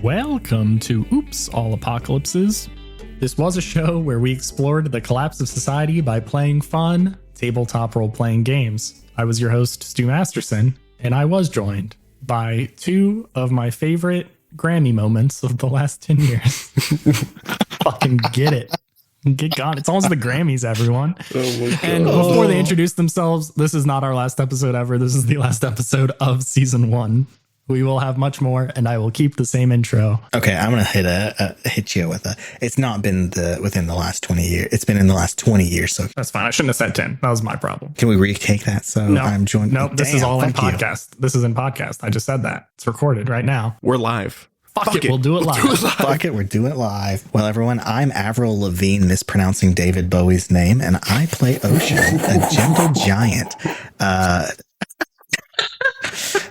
Welcome to Oops, All Apocalypses. This was a show where we explored the collapse of society by playing fun, tabletop role-playing games. I was your host, Stu Masterson, and I was joined by two of my favorite Grammy moments of the last 10 years. Fucking get it. Get gone. It's almost the Grammys, everyone. Oh my God. And before they introduce themselves, this is not our last episode ever. This is the last episode of season 1. We will have much more, and I will keep the same intro. Okay, I'm gonna hit you with a. It's not been within the last 20 years. It's been in the last 20 years. So that's fine. I shouldn't have said 10. That was my problem. Can we retake that? So no, I'm joined. No, this is all in podcast. This is in podcast. I just said that. It's recorded right now. We're live. Fuck it. We'll do it live. Fuck it. We're doing it live. Well, everyone, I'm Avril Lavigne, mispronouncing David Bowie's name, and I play Ocean, a gentle giant.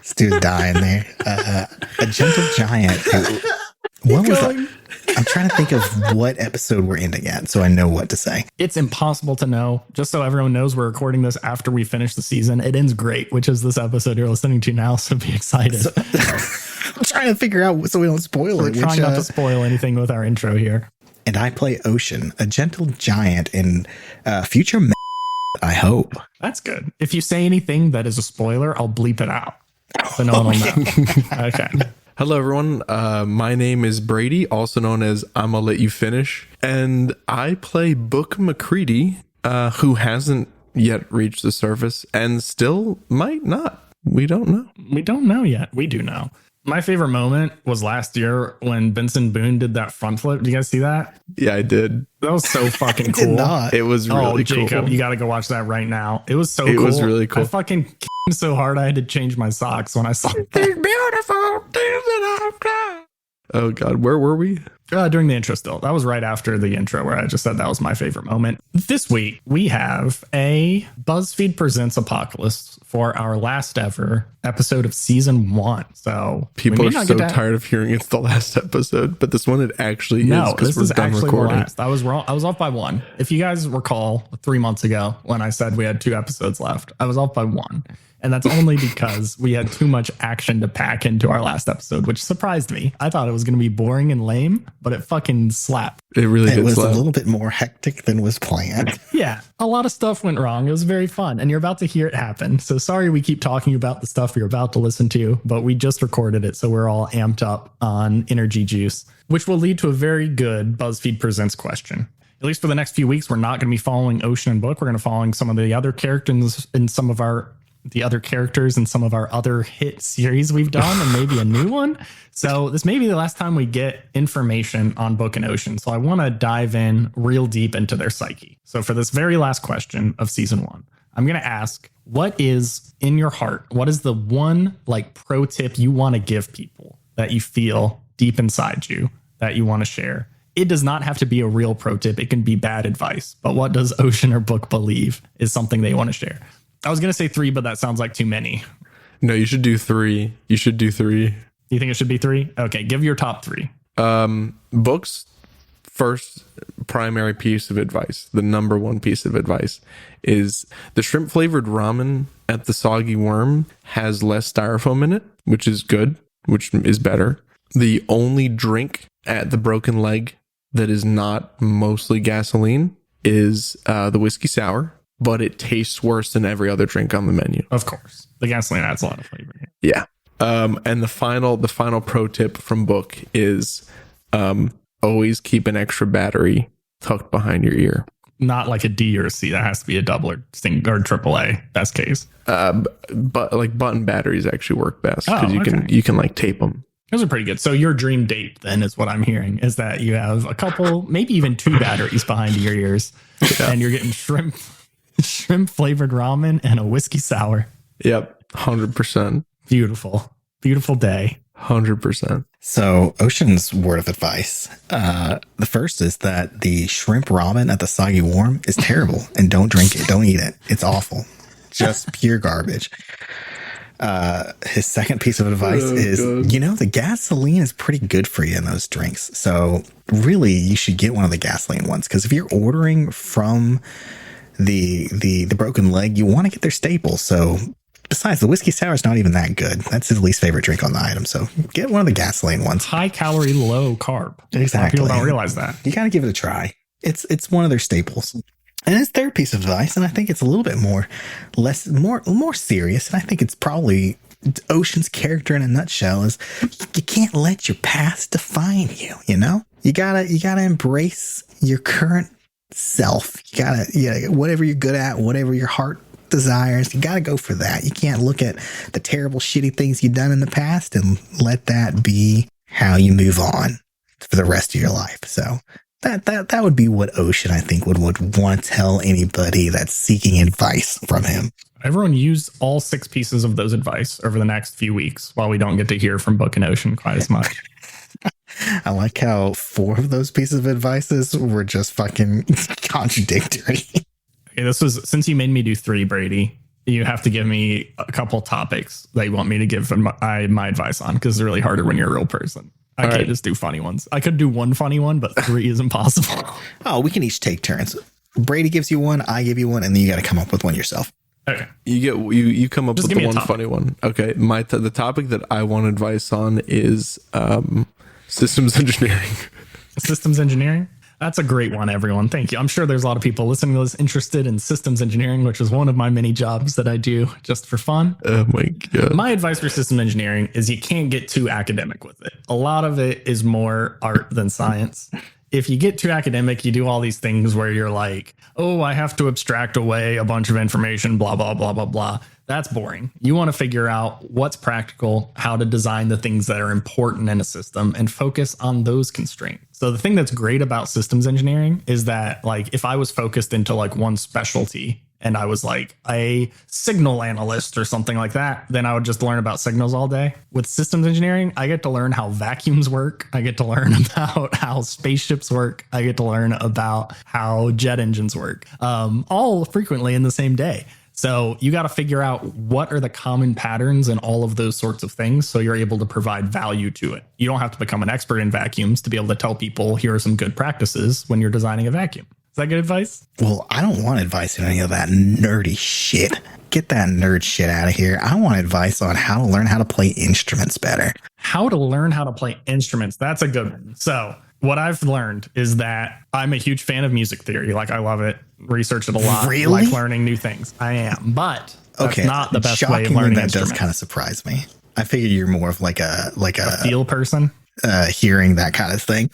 Stu's dying there. A gentle giant. I'm trying to think of what episode we're ending at so I know what to say. It's impossible to know. Just so everyone knows, we're recording this after we finish the season. It ends great, which is this episode you're listening to now, so be excited. I'm trying to figure out so we don't spoil it. We're trying not to spoil anything with our intro here. And I play Ocean, a gentle giant in future I hope. That's good. If you say anything that is a spoiler, I'll bleep it out. So no one will know. Okay. Hello, everyone. My name is Brady, also known as I'ma Let You Finish. And I play Book McCready, who hasn't yet reached the surface and still might not. We don't know. We don't know yet. We do know. My favorite moment was last year when Benson Boone did that front flip. Do you guys see that? Yeah, I did. That was so fucking cool. It was really Jacob, cool. You got to go watch that right now. It was so cool. It was really cool. I fucking came so hard I had to change my socks when I saw it. These beautiful things that I've done. Oh, God. Where were we? During the intro still. That was right after the intro where I just said that was my favorite moment. This week, we have a BuzzFeed Presents Apocalypse for our last ever episode of season 1. So people are so tired of hearing it's the last episode, but this one it actually is because we're done recording. I was wrong. I was off by 1. If you guys recall 3 months ago when I said we had 2 episodes left, I was off by 1. And that's only because we had too much action to pack into our last episode, which surprised me. I thought it was going to be boring and lame, but it fucking slapped. It really did. It was slap. a little bit more hectic than was planned. Yeah, a lot of stuff went wrong. It was very fun, and you're about to hear it happen. So sorry we keep talking about the stuff you're about to listen to, but we just recorded it, so we're all amped up on energy juice, which will lead to a very good BuzzFeed Presents question. At least for the next few weeks, we're not going to be following Ocean and Book. We're going to following some of the other characters in some of our other hit series we've done, and maybe a new one. So this may be the last time we get information on Book and Ocean. So I want to dive in real deep into their psyche. So for this very last question of season 1, I'm going to ask, what is in your heart? What is the one pro tip you want to give people that you feel deep inside you that you want to share? It does not have to be a real pro tip. It can be bad advice. But what does Ocean or Book believe is something they want to share? I was going to say 3, but that sounds like too many. No, you should do 3. You should do 3. You think it should be 3? Okay, give your top 3. Book's first primary piece of advice, the number 1 piece of advice, is the shrimp flavored ramen at the Soggy Worm has less styrofoam in it, which is good, which is better. The only drink at the Broken Leg that is not mostly gasoline is the whiskey sour, but it tastes worse than every other drink on the menu. Of course. The gasoline adds a lot of flavor here. Yeah. And the final pro tip from Book is always keep an extra battery tucked behind your ear. Not like a D or a C. That has to be a double or triple A, best case. But button batteries actually work best because you can tape them. Those are pretty good. So your dream date then is what I'm hearing, is that you have a couple, maybe even 2 batteries behind your ears, and you're getting shrimp flavored ramen and a whiskey sour. Yep. 100%. Beautiful day. 100%. So Ocean's word of advice. The first is that the shrimp ramen at the Soggy Worm is terrible, and don't drink it. Don't eat it. It's awful. Just pure garbage. His second piece of advice is, God. The gasoline is pretty good for you in those drinks. So really you should get one of the gasoline ones, because if you're ordering from the Broken Leg, you want to get their staples. So Besides, the whiskey sour is not even that good. That's his least favorite drink on the item. So get one of the gasoline ones. High calorie, low carb. Exactly. People don't realize that. You got to give it a try. It's one of their staples. And it's their piece of advice, and I think it's a little bit more serious. And I think it's probably Ocean's character in a nutshell is you can't let your past define you. You know, you gotta embrace your current self. You gotta, whatever you're good at, whatever your heart desires, you gotta go for that. You can't look at the terrible, shitty things you've done in the past and let that be how you move on for the rest of your life. So that would be what Ocean, I think, would want to tell anybody that's seeking advice from him. Everyone use all 6 pieces of those advice over the next few weeks while we don't get to hear from Book and Ocean quite as much. I like how 4 of those pieces of advices were just fucking contradictory. Okay, this was, since you made me do 3, Brady, you have to give me a couple topics that you want me to give my advice on, because it's really harder when you're a real person. I can't just do funny ones. I could do 1 funny one, but 3 is impossible. Oh, we can each take turns. Brady gives you 1, I give you 1, and then you got to come up with 1 yourself. Okay. You come up Just with the 1 topic. funny one. Okay. The topic that I want advice on is systems engineering. Systems engineering? That's a great one, everyone. Thank you. I'm sure there's a lot of people listening to this interested in systems engineering, which is one of my many jobs that I do just for fun. Oh my God. My advice for system engineering is you can't get too academic with it. A lot of it is more art than science. If you get too academic, you do all these things where you're like, oh, I have to abstract away a bunch of information, blah, blah, blah, blah, blah. That's boring. You want to figure out what's practical, how to design the things that are important in a system, and focus on those constraints. So the thing that's great about systems engineering is that, like, if I was focused into like one specialty and I was like a signal analyst or something like that, then I would just learn about signals all day. With systems engineering, I get to learn how vacuums work. I get to learn about how spaceships work. I get to learn about how jet engines work, all frequently in the same day. So you got to figure out what are the common patterns and all of those sorts of things, so you're able to provide value to it. You don't have to become an expert in vacuums to be able to tell people here are some good practices when you're designing a vacuum. Is that good advice? Well, I don't want advice on any of that nerdy shit. Get that nerd shit out of here. I want advice on how to learn how to play instruments better. How to learn how to play instruments. That's a good one. So what I've learned is that I'm a huge fan of music theory. Like, I love it. Research it a lot. Really? Like learning new things. I am. But that's not the best way of learning that instruments. does kind of surprise me. I figured you're more of like a feel person. Hearing that kind of thing.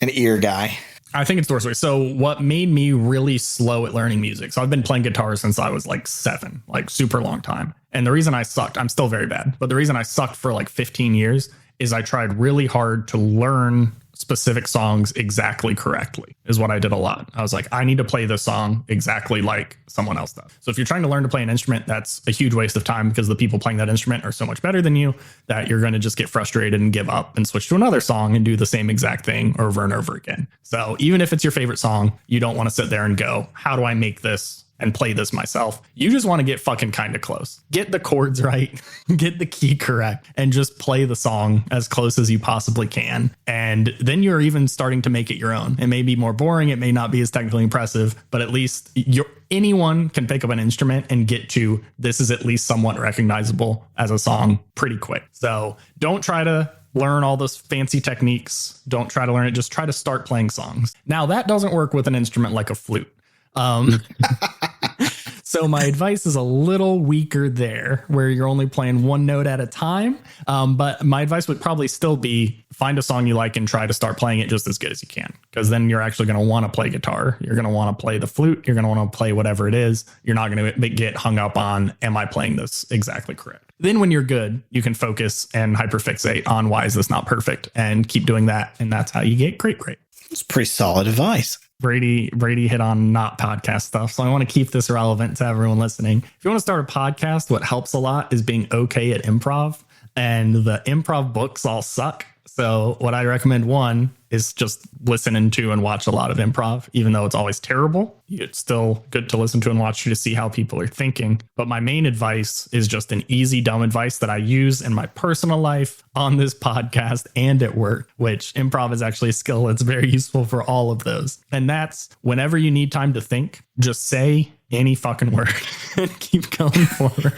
An ear guy. I think it's the worst way. So what made me really slow at learning music? So I've been playing guitar since I was like 7, like super long time. And the reason I sucked, I'm still very bad, but the reason I sucked for like 15 years is I tried really hard to learn specific songs exactly correctly, is what I did a lot. I was like, I need to play this song exactly like someone else does. So if you're trying to learn to play an instrument, that's a huge waste of time, because the people playing that instrument are so much better than you that you're going to just get frustrated and give up and switch to another song and do the same exact thing over and over again. So even if it's your favorite song, you don't want to sit there and go, how do I make this and play this myself? You just want to get fucking kind of close. Get the chords right, get the key correct, and just play the song as close as you possibly can. And then you're even starting to make it your own. It may be more boring, it may not be as technically impressive, but at least anyone can pick up an instrument and get to this is at least somewhat recognizable as a song pretty quick. So don't try to learn all those fancy techniques. Don't try to learn it. Just try to start playing songs. Now, that doesn't work with an instrument like a flute. So my advice is a little weaker there, where you're only playing one note at a time. But my advice would probably still be find a song you like and try to start playing it just as good as you can, because then you're actually going to want to play guitar. You're going to want to play the flute. You're going to want to play whatever it is. You're not going to get hung up on, am I playing this exactly correct? Then when you're good, you can focus and hyperfixate on why is this not perfect, and keep doing that. And that's how you get great. It's pretty solid advice. Brady hit on not podcast stuff. So I want to keep this relevant to everyone listening. If you want to start a podcast, what helps a lot is being okay at improv. And the improv books all suck. So what I recommend, one, is just listening to and watch a lot of improv, even though it's always terrible. It's still good to listen to and watch to see how people are thinking. But my main advice is just an easy, dumb advice that I use in my personal life, on this podcast, and at work, which improv is actually a skill that's very useful for all of those. And that's whenever you need time to think, just say any fucking word and keep going forward.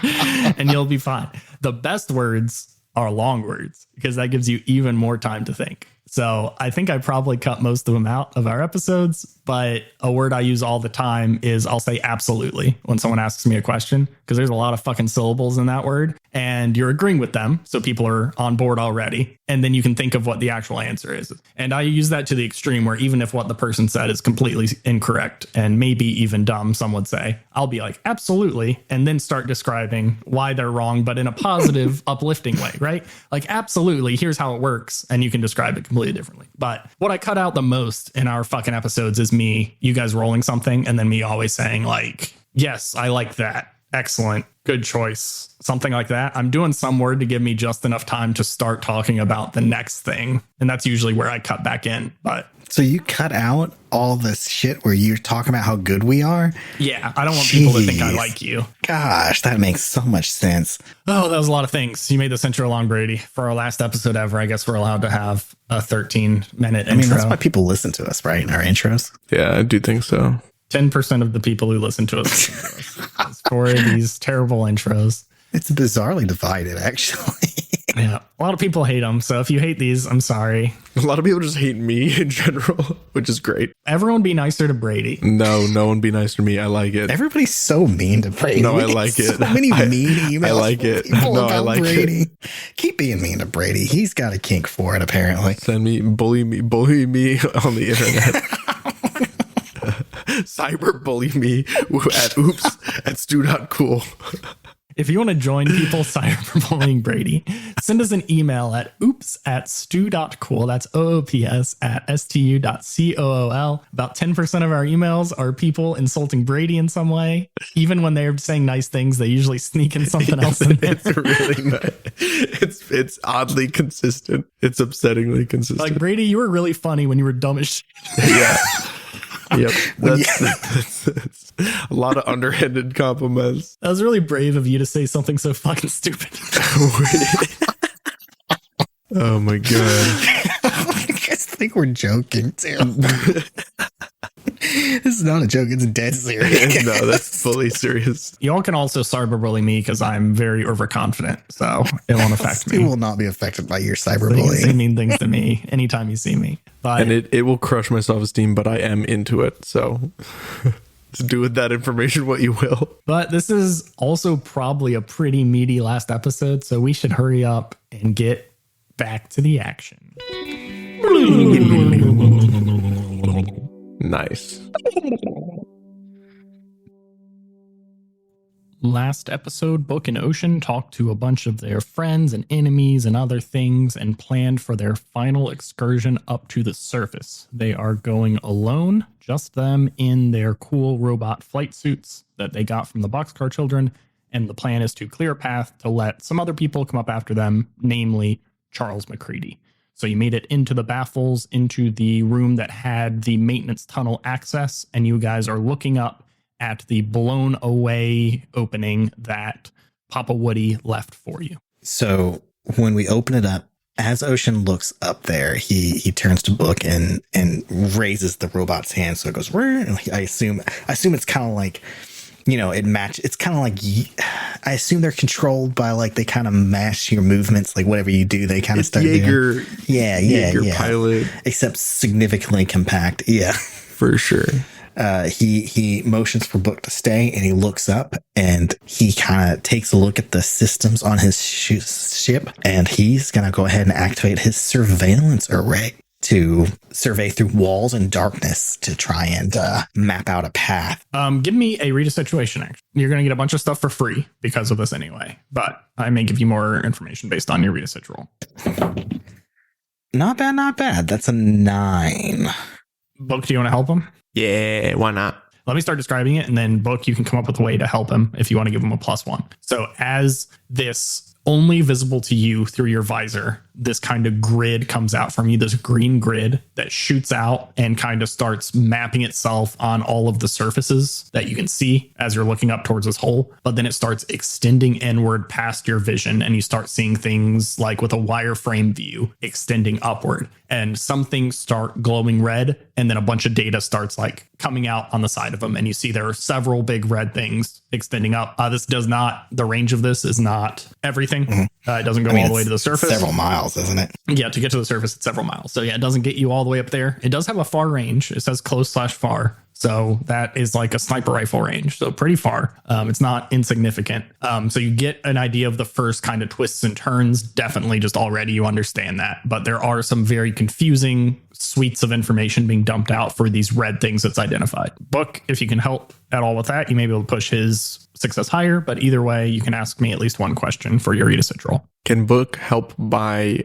and you'll be fine. The best words are long words because that gives you even more time to think. So I think I probably cut most of them out of our episodes, but a word I use all the time is I'll say absolutely when someone asks me a question, because there's a lot of fucking syllables in that word and you're agreeing with them. So people are on board already. And then you can think of what the actual answer is. And I use that to the extreme where even if what the person said is completely incorrect and maybe even dumb, some would say, I'll be like, absolutely. And then start describing why they're wrong, but in a positive, uplifting way, right? Like, absolutely, here's how it works. And you can describe it completely differently. But what I cut out the most in our fucking episodes is you guys rolling something and then me always saying like, yes, I like that. Excellent. Good choice. Something like that. I'm doing some word to give me just enough time to start talking about the next thing. And that's usually where I cut back in. But so you cut out all this shit where you're talking about how good we are? Yeah, I don't want people to think I like you. Gosh, that makes so much sense. Oh, that was a lot of things. You made this intro long, Brady. For our last episode ever, I guess we're allowed to have a 13-minute intro. I mean, that's why people listen to us, right? Our intros. Yeah, I do think so. 10% of the people who listen to us is for these terrible intros. It's bizarrely divided, actually. Yeah, a lot of people hate them. So if you hate these, I'm sorry. A lot of people just hate me in general, which is great. Everyone be nicer to Brady. No one be nice to me. I like it. Everybody's so mean to Brady. No, I like it. So many mean emails. I like it. No, I like Brady. it. Keep being mean to Brady. He's got a kink for it, apparently. Send me, bully me on the internet. Cyber bully me at stu.cool. If you want to join people cyberbullying Brady, send us an email at oops@stu.cool. That's oops@stu.cool. About 10% of our emails are people insulting Brady in some way. Even when they're saying nice things, they usually sneak in something else in there. It's really nice. It's oddly consistent. It's upsettingly consistent. Like, Brady, you were really funny when you were dumb as shit. Yeah. Yep. That's a lot of underhanded compliments. That was really brave of you to say something so fucking stupid. Oh my god. I guys think we're joking too. This is not a joke, it's dead serious. No, that's fully serious. Y'all can also cyberbully me because I'm very overconfident, so it won't affect me. It will not be affected by your So you can cyberbullying. say mean things to me anytime you see me. But And it will crush my self-esteem, but I am into it. So do with that information what you will. But this is also probably a pretty meaty last episode, so we should hurry up and get back to the action. Nice. Last episode, Book and Ocean talked to a bunch of their friends and enemies and other things and planned for their final excursion up to the surface. They are going alone, just them in their cool robot flight suits that they got from the Boxcar Children, and the plan is to clear a path to let some other people come up after them, namely Charles McCready. So you made it into the baffles, into the room that had the maintenance tunnel access, and you guys are looking up at the blown away opening that Papa Woody left for you. So when we open it up, as Ocean looks up there, he turns to Book and raises the robot's hand. So it goes, I assume it's kind of like, you know, it's kind of like, I assume they're controlled by, like, they kind of mash your movements, like whatever you do, they kind of start Jaeger, doing. Yeah. Pilot. Except significantly compact. Yeah. For sure. He motions for Book to stay, and he looks up and he kind of takes a look at the systems on his ship, and he's going to go ahead and activate his surveillance array to survey through walls and darkness to try and map out a path. Give me a read a situation action. You're going to get a bunch of stuff for free because of this anyway, but I may give you more information based on your read a sit roll. Not bad. That's a 9. Book, do you want to help him? Yeah, why not? Let me start describing it, and then Book, you can come up with a way to help him if you want to give him a +1. So as this only visible to you through your visor this kind of grid comes out from you, this green grid that shoots out and kind of starts mapping itself on all of the surfaces that you can see as you're looking up towards this hole. But then it starts extending inward past your vision, and you start seeing things like with a wireframe view extending upward. And some things start glowing red, and then a bunch of data starts like coming out on the side of them. And you see there are several big red things extending up. The range of this is not everything. It doesn't go all the way to the surface. Several miles, isn't it? Yeah, to get to the surface, it's several miles. So yeah, it doesn't get you all the way up there. It does have a far range. It says close/far. So that is like a sniper rifle range. So pretty far. It's not insignificant. So you get an idea of the first kind of twists and turns. Definitely just already you understand that. But there are some very confusing suites of information being dumped out for these red things that's identified. Book, if you can help at all with that, you may be able to push his success higher. But either way, you can ask me at least one question for your Edicid roll. Can Book help by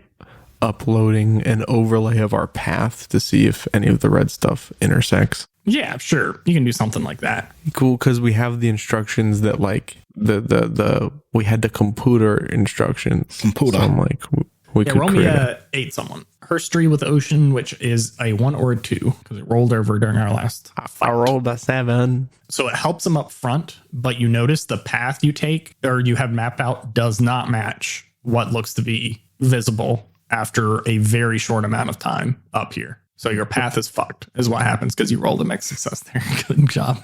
uploading an overlay of our path to see if any of the red stuff intersects? Yeah, sure. You can do something like that. Cool, because we have the instructions that like we had the computer instructions. Computer. So I'm like, we could roll me create a 8 someone. Herstory with Ocean, which is a 1 or a 2, because it rolled over during our last fight. I rolled a 7. So it helps them up front, but you notice the path you take or you have mapped out does not match what looks to be visible after a very short amount of time up here. So your path is fucked, is what happens because you rolled a mixed success there. Good job.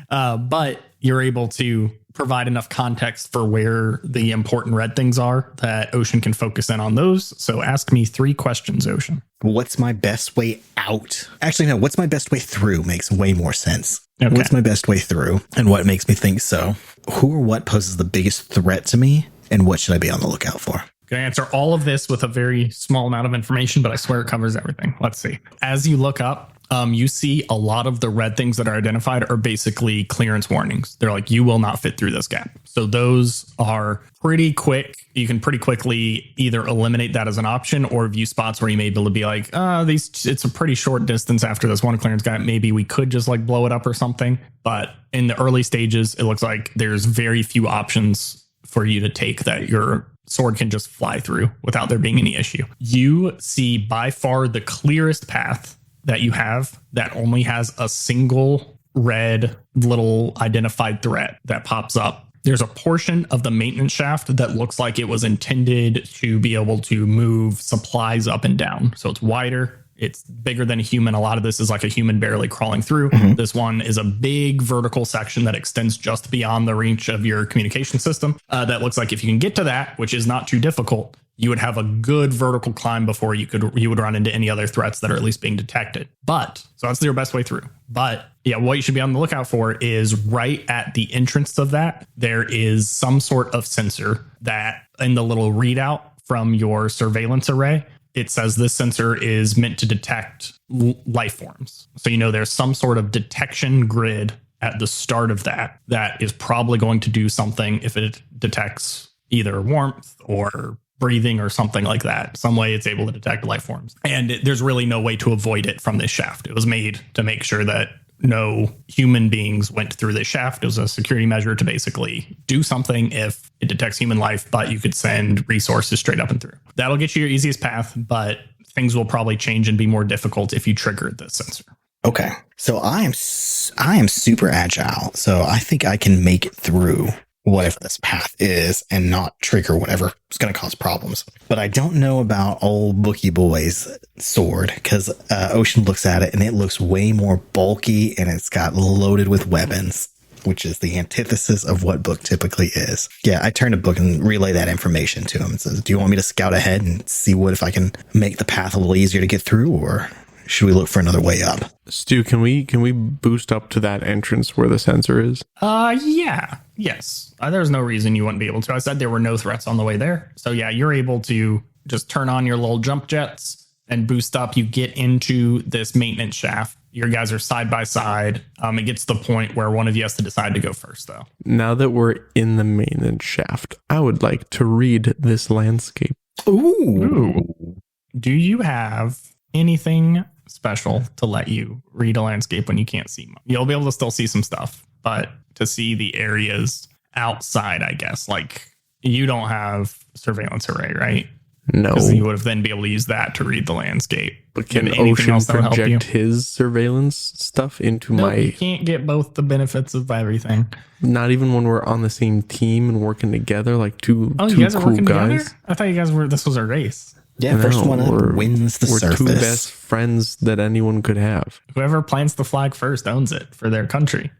But you're able to provide enough context for where the important red things are that Ocean can focus in on those. So ask me 3 questions, Ocean. What's my best way out? Actually, no, what's my best way through makes way more sense. Okay. What's my best way through and what makes me think so? Who or what poses the biggest threat to me and what should I be on the lookout for? Going to answer all of this with a very small amount of information, but I swear it covers everything. Let's see. As you look up, you see a lot of the red things that are identified are basically clearance warnings. They're like, you will not fit through this gap. So those are pretty quick. You can pretty quickly either eliminate that as an option or view spots where you may be able to be like, it's a pretty short distance after this one clearance gap. Maybe we could just like blow it up or something. But in the early stages, it looks like there's very few options for you to take that your sword can just fly through without there being any issue. You see by far the clearest path that you have that only has a single red little identified threat that pops up. There's a portion of the maintenance shaft that looks like it was intended to be able to move supplies up and down. So it's wider. It's bigger than a human. A lot of this is like a human barely crawling through. Mm-hmm. This one is a big vertical section that extends just beyond the reach of your communication system. That looks like if you can get to that, which is not too difficult, you would have a good vertical climb before you would run into any other threats that are at least being detected. But so that's your best way through. But yeah, what you should be on the lookout for is right at the entrance of that, there is some sort of sensor that in the little readout from your surveillance array, it says this sensor is meant to detect life forms. So, there's some sort of detection grid at the start of that is probably going to do something if it detects either warmth or breathing or something like that. Some way it's able to detect life forms. And there's really no way to avoid it from this shaft. It was made to make sure that no human beings went through this shaft. It was a security measure to basically do something if it detects human life, but you could send resources straight up and through. That'll get you your easiest path, but things will probably change and be more difficult if you trigger the sensor. Okay. So I am super agile. So I think I can make it through whatever this path is and not trigger whatever is going to cause problems. But I don't know about old Bookie Boy's sword because Ocean looks at it and it looks way more bulky and it's got loaded with weapons, which is the antithesis of what Book typically is. Yeah, I turn to Book and relay that information to him and says, do you want me to scout ahead and see if I can make the path a little easier to get through, or should we look for another way up? Stu, can we boost up to that entrance where the sensor is? Yeah. Yes. There's no reason you wouldn't be able to. I said there were no threats on the way there. So yeah, you're able to just turn on your little jump jets and boost up. You get into this maintenance shaft. Your guys are side by side. It gets to the point where one of you has to decide to go first, though. Now that we're in the maintenance shaft, I would like to read this landscape. Ooh. Do you have anything special to let you read a landscape when you can't see much? You'll be able to still see some stuff, but to see the areas outside, I guess, like You don't have surveillance array, right? No. Because you would have then be able to use that to read the landscape. But can anything Ocean else that would help you? project his surveillance stuff into No, my... you can't get both the benefits of everything. Not even when we're on the same team and working together, like two Oh, you two guys are cool working guys. together? I thought you guys were. This was a race. Yeah, first No, one up wins the we're surface. two best friends that anyone could have. Whoever plants the flag first owns it for their country.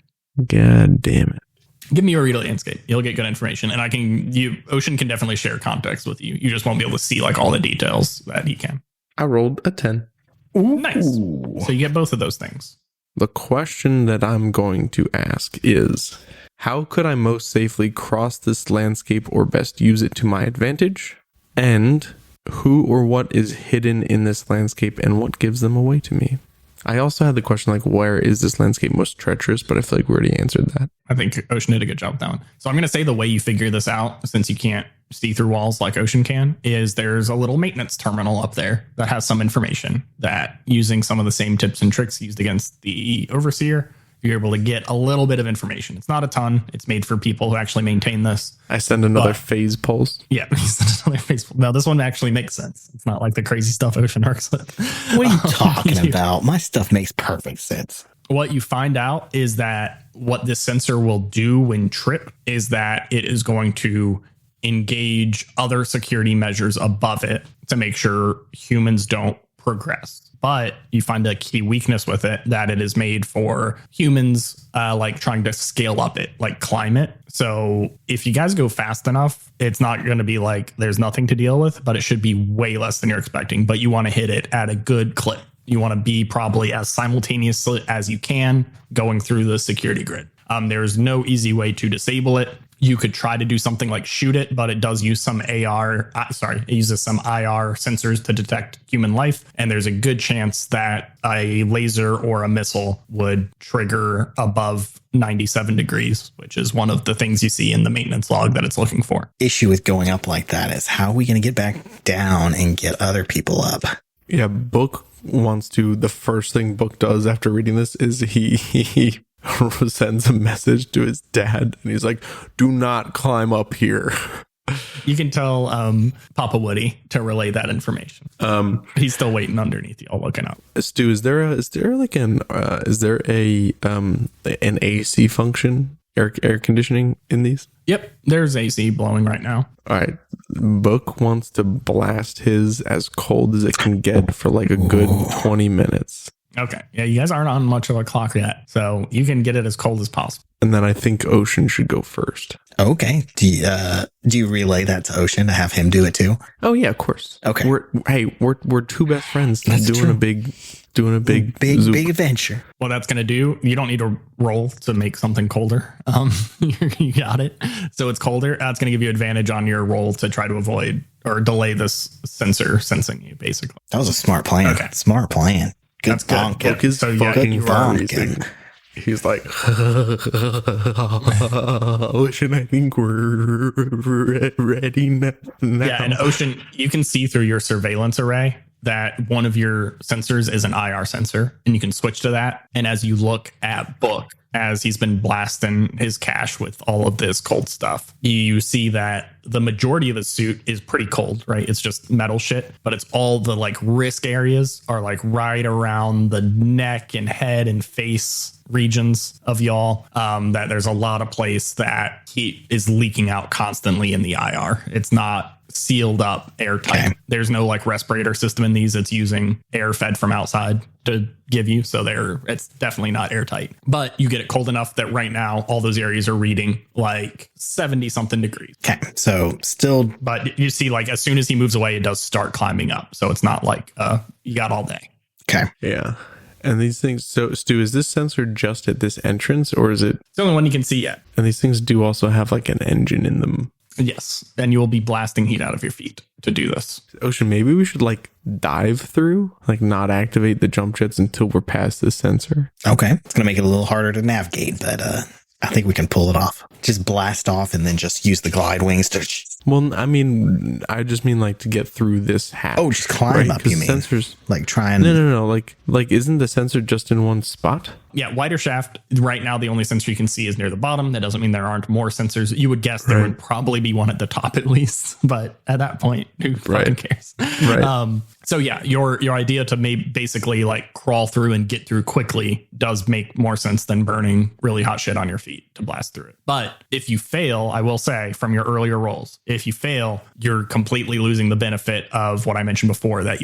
God damn it. Give me a read landscape. You'll get good information, and Ocean can definitely share context with you. You just won't be able to see like all the details that he can. I rolled a 10. Nice. So you get both of those things. The question that I'm going to ask is, how could I most safely cross this landscape or best use it to my advantage? And who or what is hidden in this landscape and what gives them away to me? I also had the question, like, where is this landscape most treacherous? But I feel like we already answered that. I think Ocean did a good job with that one. So I'm going to say the way you figure this out, since you can't see through walls like Ocean can, is there's a little maintenance terminal up there that has some information that, using some of the same tips and tricks used against the Overseer, you're able to get a little bit of information. It's not a ton. It's made for people who actually maintain this. I send another phase pulse. Yeah. No, this one actually makes sense. It's not like the crazy stuff Ocean works with. What are you talking about? My stuff makes perfect sense. What you find out is that what this sensor will do when tripped is that it is going to engage other security measures above it to make sure humans don't progress. But you find a key weakness with it, that it is made for humans like trying to scale up it, like climb it. So if you guys go fast enough, it's not going to be like there's nothing to deal with, but it should be way less than you're expecting. But you want to hit it at a good clip. You want to be probably as simultaneously as you can going through the security grid. There's no easy way to disable it. You could try to do something like shoot it, but it does use some it uses some IR sensors to detect human life. And there's a good chance that a laser or a missile would trigger above 97 degrees, which is one of the things you see in the maintenance log that it's looking for. Issue with going up like that is how are we going to get back down and get other people up? Yeah, Book wants to. The first thing Book does after reading this is he sends a message to his dad, and he's like, "Do not climb up here." You can tell Papa Woody to relay that information. He's still waiting underneath y'all looking up. Stu, is there an AC function, air conditioning in these? Yep, there's AC blowing right now. All right. Book wants to blast his as cold as it can get for like a good 20 minutes. Okay. Yeah, you guys aren't on much of a clock yet, so you can get it as cold as possible. And then I think Ocean should go first. Okay. Do you relay that to Ocean to have him do it too? Oh yeah, of course. Okay. We're two best friends That's doing true. a big big adventure. What that's going to do, you don't need to roll to make something colder. You got it. So it's colder. That's going to give you advantage on your roll to try to avoid or delay this sensor sensing you, basically. That was a smart plan. Okay. Smart plan. Good That's good. bonk. Yeah. Book is So, yeah, fucking you are freezing. He's like, Ocean, I think we're ready now. Yeah, and Ocean, you can see through your surveillance array that one of your sensors is an IR sensor, and you can switch to that. And as you look at Book, as he's been blasting his cache with all of this cold stuff, you see that the majority of the suit is pretty cold, right? It's just metal shit, but it's all the like risk areas are like right around the neck and head and face regions of y'all. That there's a lot of place that heat is leaking out constantly in the IR. It's not sealed up airtight. Okay. There's no like respirator system in these. It's using air fed from outside to give you. So it's definitely not airtight, but you get it cold enough that right now all those areas are reading like 70 something degrees. Okay. So still, But you see, like as soon as he moves away, it does start climbing up. So it's not like you got all day. okay. Yeah. And these things, so Stu, is this sensor just at this entrance, or is it? It's the only one you can see yet. And these things do also have like an engine in them. Yes. And you will be blasting heat out of your feet to do this. Ocean, maybe we should like dive through, like not activate the jump jets until we're past this sensor. Okay. It's going to make it a little harder to navigate, but I think we can pull it off. Just blast off and then just use the glide wings to... Well, I mean, I just mean like to get through this hatch. Oh, just climb up, 'Cause you mean? Sensors. Like try and... No. Like isn't the sensor just in one spot? Yeah, wider shaft. Right now, the only sensor you can see is near the bottom. That doesn't mean there aren't more sensors. You would guess there would probably be one at the top at least. But at that point, who fucking cares? Right. So yeah, your idea to basically like crawl through and get through quickly does make more sense than burning really hot shit on your feet to blast through it. But if you fail, I will say from your earlier rolls, if you fail, you're completely losing the benefit of what I mentioned before, that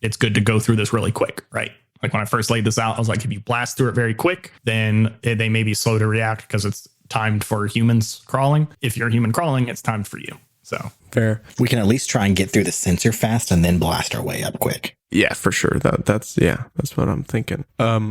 it's good to go through this really quick, right? Like when I first laid this out, I was like, if you blast through it very quick, then they may be slow to react because it's timed for humans crawling. If you're human crawling, it's timed for you. So fair. We can at least try and get through the sensor fast and then blast our way up quick. Yeah, for sure. That's what I'm thinking.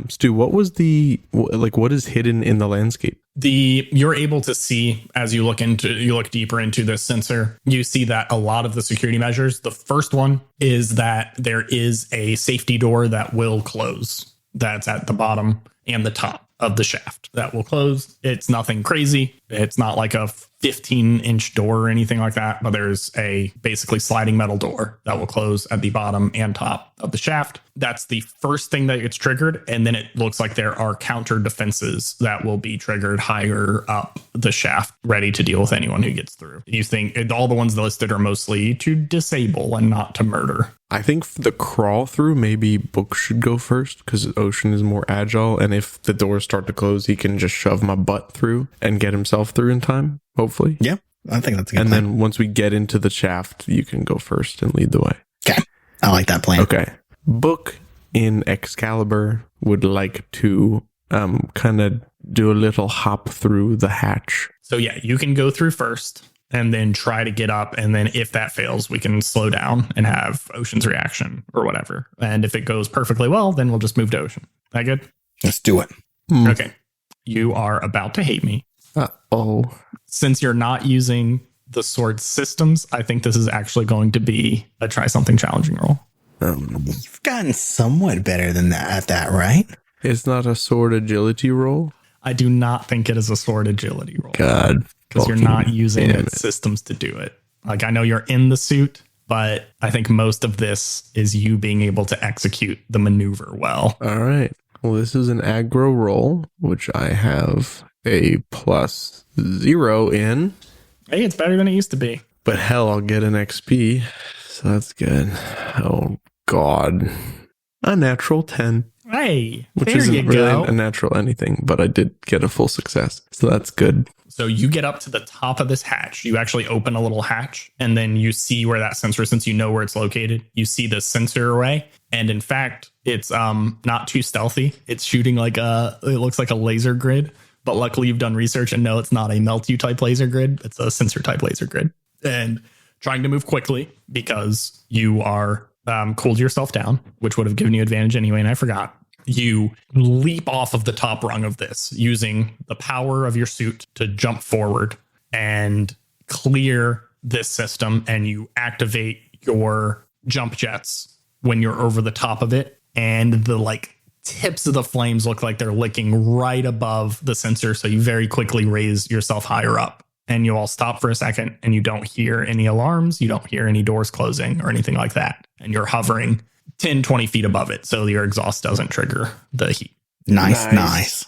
Stu, what is hidden in the landscape? You're able to see as you look deeper into this sensor, you see that a lot of the security measures, the first one is that there is a safety door that will close. That's at the bottom and the top of the shaft that will close. It's nothing crazy. It's not like a 15-inch door or anything like that, but there's a basically sliding metal door that will close at the bottom and top of the shaft. That's the first thing that gets triggered. And then it looks like there are counter defenses that will be triggered higher up the shaft, ready to deal with anyone who gets through. You think all the ones listed are mostly to disable and not to murder. I think for the crawl through, maybe Book should go first because Ocean is more agile. And if the doors start to close, he can just shove my butt through and get himself through in time, hopefully. Yeah, I think that's a good plan. plan. Then once we get into the shaft, you can go first and lead the way. Okay, I like that plan. Okay. Book in Excalibur would like to kind of do a little hop through the hatch. So yeah, you can go through first and then try to get up. And then if that fails, we can slow down and have Ocean's reaction or whatever. And if it goes perfectly well, then we'll just move to Ocean. That good? Let's do it. Okay. You are about to hate me. Uh-oh. Since you're not using the sword systems, I think this is actually going to be a try something challenging roll. You've gotten somewhat better than that at that, right? It's not a sword agility roll? I do not think it is a sword agility roll. God. Because you're not using the systems to do it. Like, I know you're in the suit, but I think most of this is you being able to execute the maneuver well. All right. Well, this is an aggro roll, which I have a +0 in. Hey, it's better than it used to be. But hell, I'll get an XP. So that's good. Oh, God. A natural 10. Hey, which there isn't you really go. A natural anything, but I did get a full success. So that's good. So you get up to the top of this hatch. You actually open a little hatch, and then you see where that sensor, since you know where it's located, you see the sensor array. And in fact, it's not too stealthy. It's shooting it looks like a laser grid. But luckily you've done research and know it's not a melt you type laser grid. It's a sensor type laser grid. And trying to move quickly because you are cooled yourself down, which would have given you advantage anyway. And I forgot. You leap off of the top rung of this using the power of your suit to jump forward and clear this system. And you activate your jump jets when you're over the top of it. And the tips of the flames look like they're licking right above the sensor. So you very quickly raise yourself higher up. And you all stop for a second and you don't hear any alarms. You don't hear any doors closing or anything like that. And you're hovering 10, 20 feet above it. So your exhaust doesn't trigger the heat. Nice.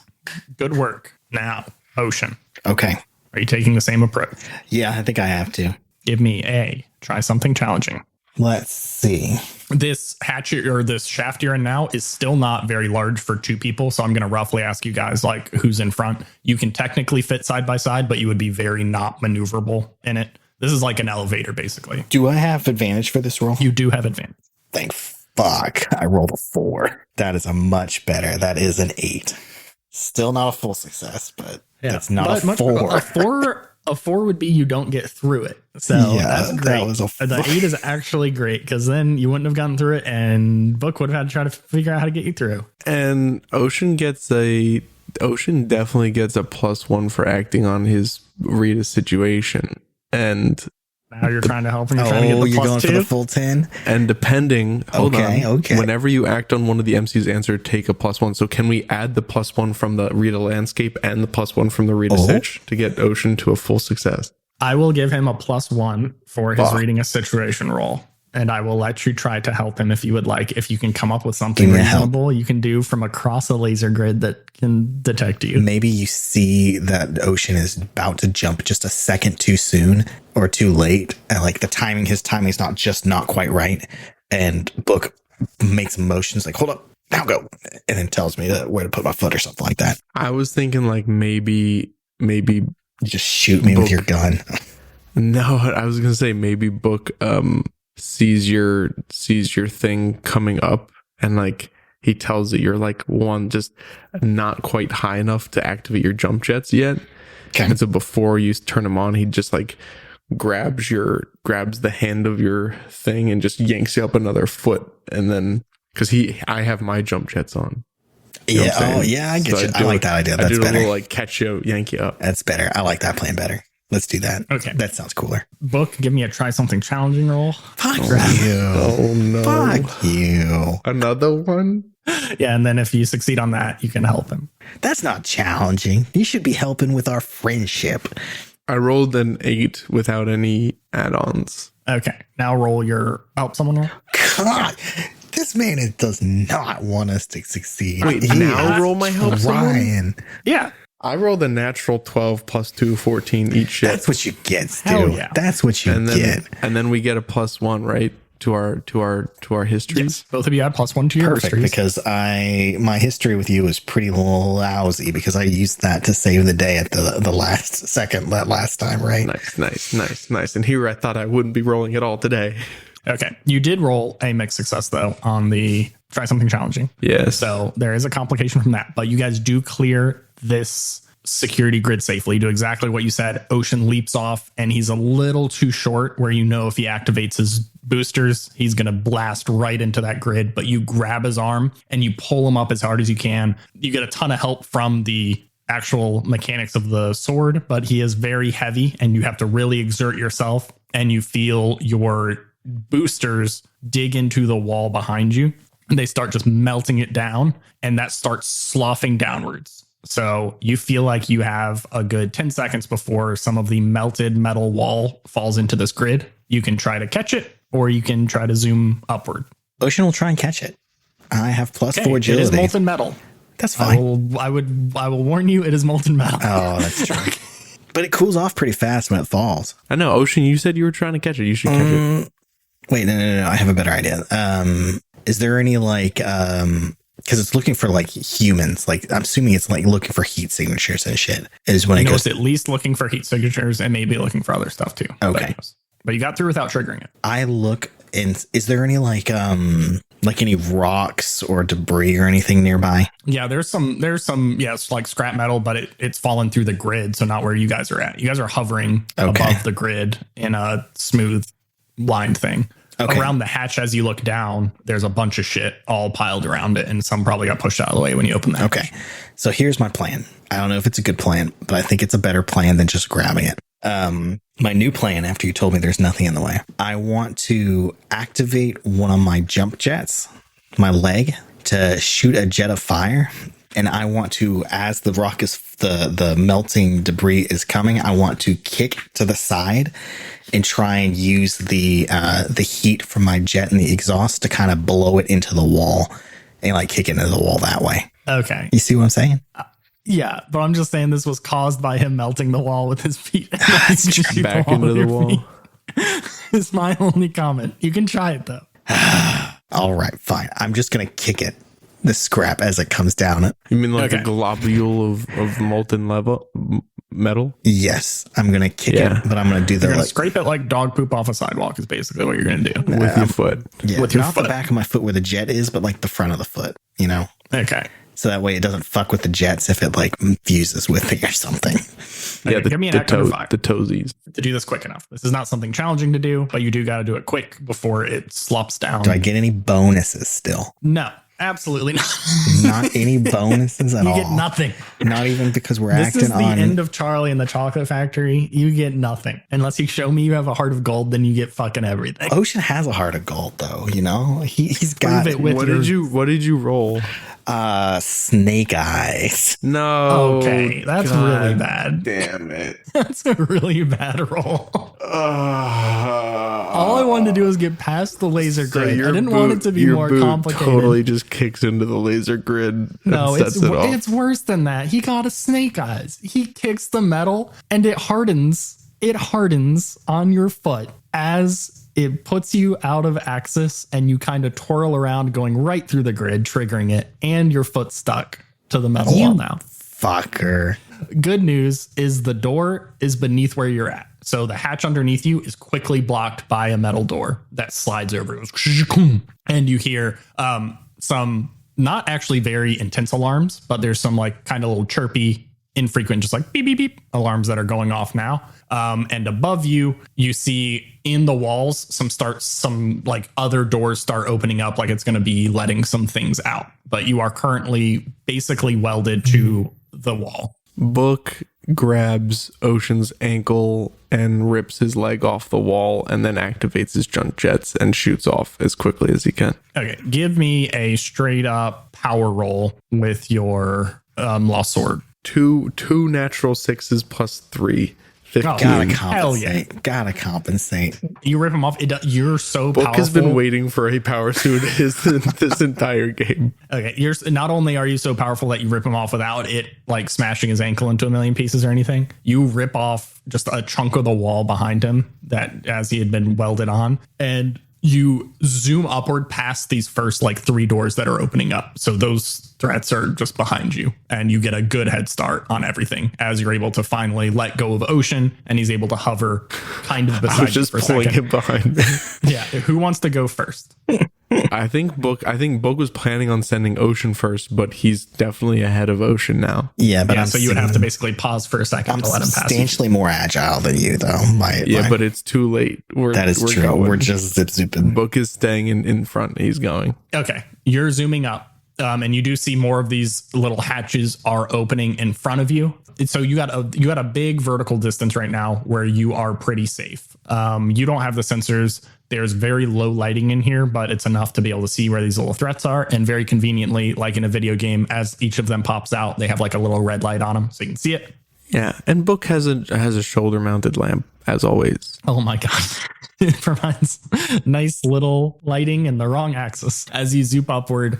Good work. Now, Ocean. Okay. Are you taking the same approach? Yeah, I think I have to. Give me try something challenging. Let's see. This hatchet or this shaft you're in now is still not very large for two people. So I'm going to roughly ask you guys who's in front. You can technically fit side by side, but you would be very not maneuverable in it. This is like an elevator, basically. Do I have advantage for this roll? You do have advantage. Thank fuck. I rolled a 4. That is a much better. That is an 8. Still not a full success, but that's not a 4. A 4 would be you don't get through it. So that's great. That was the 8 is actually great because then you wouldn't have gotten through it and Book would have had to try to figure out how to get you through. And Ocean definitely gets a +1 for acting on his Rita situation. And now you're trying to help him. You're trying to get the you're +2. going for the full 10. And depending, okay. Whenever you act on one of the MC's answer, take a +1. So can we add the +1 from the Rita landscape and the +1 from the Rita Stitch to get Ocean to a full success? I will give him a +1 for his reading a situation roll. and I will let you try to help him if you would like. If you can come up with something Give me a help. reasonable you can do from across a laser grid that can detect you. Maybe you see that Ocean is about to jump just a second too soon or too late. And like his timing's not quite right. And Book makes motions like, hold up, now go. And then tells me where to put my foot or something like that. I was thinking like maybe You just shoot me with your gun. no, I was gonna say maybe Book sees your thing coming up and like he tells that you're like one just not quite high enough to activate your jump jets yet. Okay. And so before you turn them on, he just like grabs the hand of your thing and just yanks you up another foot. And then because I have my jump jets on. You know what I'm saying? Oh yeah, I get you. I like that idea. That's I did better. a little like catch you, yank you up. That's better. I like that plan better. Let's do that. Okay. That sounds cooler. Book, give me a try something challenging roll. Fuck you. Oh no. Fuck you. Another one? Yeah, and then if you succeed on that, you can help him. That's not challenging. You should be helping with our friendship. I rolled an 8 without any add-ons. Okay, now roll your help someone roll. God, this man does not want us to succeed. Wait, He now is roll my help someone? trying. Yeah. I rolled a natural 12 plus 2, 14 each shit. That's what you get, Stu. Hell yeah. That's what you get. And then we get a +1, right? To our histories. Yes. Both of you had +1 to your Perfect, histories. because my history with you is pretty lousy because I used that to save the day at the last second last time, right? Nice. And here I thought I wouldn't be rolling at all today. Okay. You did roll a mixed success, though, on the try something challenging. Yes. So there is a complication from that, but you guys do clear this security grid safely. Do exactly what you said. Ocean leaps off, and he's a little too short where you know if he activates his boosters, he's going to blast right into that grid. But you grab his arm and you pull him up as hard as you can. You get a ton of help from the actual mechanics of the sword, but he is very heavy and you have to really exert yourself, and you feel your boosters dig into the wall behind you. And they start just melting it down, and that starts sloughing downwards. So you feel like you have a good 10 seconds before some of the melted metal wall falls into this grid. You can try to catch it, or you can try to zoom upward. Ocean will try and catch it. I have +4 agility. It is molten metal. That's fine. I will warn you, it is molten metal. Oh, that's true. But it cools off pretty fast when it falls. I know, Ocean, you said you were trying to catch it. You should catch it. Wait, no. I have a better idea. Is there any like because it's looking for like humans, like I'm assuming it's like looking for heat signatures and shit is when it goes. It's at least looking for heat signatures and maybe looking for other stuff too. Okay. But you got through without triggering it. I look and is there any like any rocks or debris or anything nearby? Yeah, there's some yes, like scrap metal, but it's fallen through the grid, so not where you guys are at. You guys are hovering above the grid in a smooth lined thing. Okay. Around the hatch, as you look down, there's a bunch of shit all piled around it, and some probably got pushed out of the way when you open that. Okay, so here's my plan. I don't know if it's a good plan, but I think it's a better plan than just grabbing it. My new plan, after you told me there's nothing in the way, I want to activate one of my jump jets, my leg, to shoot a jet of fire. And I want to, as the rock is the melting debris is coming, I want to kick to the side and try and use the heat from my jet and the exhaust to kind of blow it into the wall and like kick it into the wall that way. Okay. You see what I'm saying? Yeah, but I'm just saying this was caused by him melting the wall with his feet. Back into the wall. It's my only comment. You can try it though. All right, fine. I'm just going to kick it. The scrap as it comes down. You mean like a globule of molten metal? Yes, I'm gonna kick it, but I'm gonna do the scrape it like dog poop off a sidewalk is basically what you're gonna do with your foot. Yeah, with your not foot. The back of my foot where the jet is, but like the front of the foot. You know. Okay. So that way it doesn't fuck with the jets if it like fuses with it or something. Yeah, give me an the toesies. To do this quick enough. This is not something challenging to do, but you do got to do it quick before it slops down. Do I get any bonuses still? No. Absolutely not. Not any bonuses at all. You get nothing. Not even because we're acting on. This is the end of Charlie and the Chocolate Factory. You get nothing. Unless you show me you have a heart of gold, then you get fucking everything. Ocean has a heart of gold, though. You know, he's got it with What did you roll? Snake eyes. No. Okay, that's God really bad. Damn it. That's a really bad roll. All I wanted to do was get past the laser So grid. your I didn't want it to be your more boot complicated. Totally just kicks into the laser grid and No, sets it off. it's worse than that. He got a snake eyes. He kicks the metal and it hardens. It hardens on your foot as it puts you out of axis and you kind of twirl around going right through the grid, triggering it, and your foot stuck to the metal wall now. Fucker. Good news is the door is beneath where you're at. So the hatch underneath you is quickly blocked by a metal door that slides over. And you hear some not actually very intense alarms, but there's some like kind of little chirpy, infrequent, just like beep, beep, beep alarms that are going off now. And above you, you see in the walls, some like other doors start opening up, like it's going to be letting some things out. But you are currently basically welded to the wall. Book grabs Ocean's ankle and rips his leg off the wall and then activates his jump jets and shoots off as quickly as he can. Okay, give me a straight up power roll with your lost sword. Two natural sixes plus 3. 15. Gotta hell yeah. compensate. Gotta compensate. You rip him off. You're so Book powerful. has been waiting for a power suit this entire game. Okay, you're not only are you so powerful that you rip him off without it like smashing his ankle into a million pieces or anything, you rip off just a chunk of the wall behind him that as he had been welded on, and you zoom upward past these first like 3 doors that are opening up. So those threats are just behind you and you get a good head start on everything as you're able to finally let go of Ocean and he's able to hover kind of beside I was you just for a pulling second. him behind me. Yeah. Who wants to go first? I think Book was planning on sending Ocean first, but he's definitely ahead of Ocean now. Yeah, but So you would have to basically pause for a second I'm to let him pass you. substantially more agile than you, though. But it's too late. That is true. Going. We're just zip zooping. Book is staying in front. He's going. Okay, you're zooming up, and you do see more of these little hatches are opening in front of you. So you got a big vertical distance right now where you are pretty safe. You don't have the sensors. There's very low lighting in here, but it's enough to be able to see where these little threats are. And very conveniently, like in a video game, as each of them pops out, they have like a little red light on them, so you can see it. Yeah, and Book has a shoulder mounted lamp as always. Oh my god. It provides nice little lighting in the wrong axis. As you zoom upward,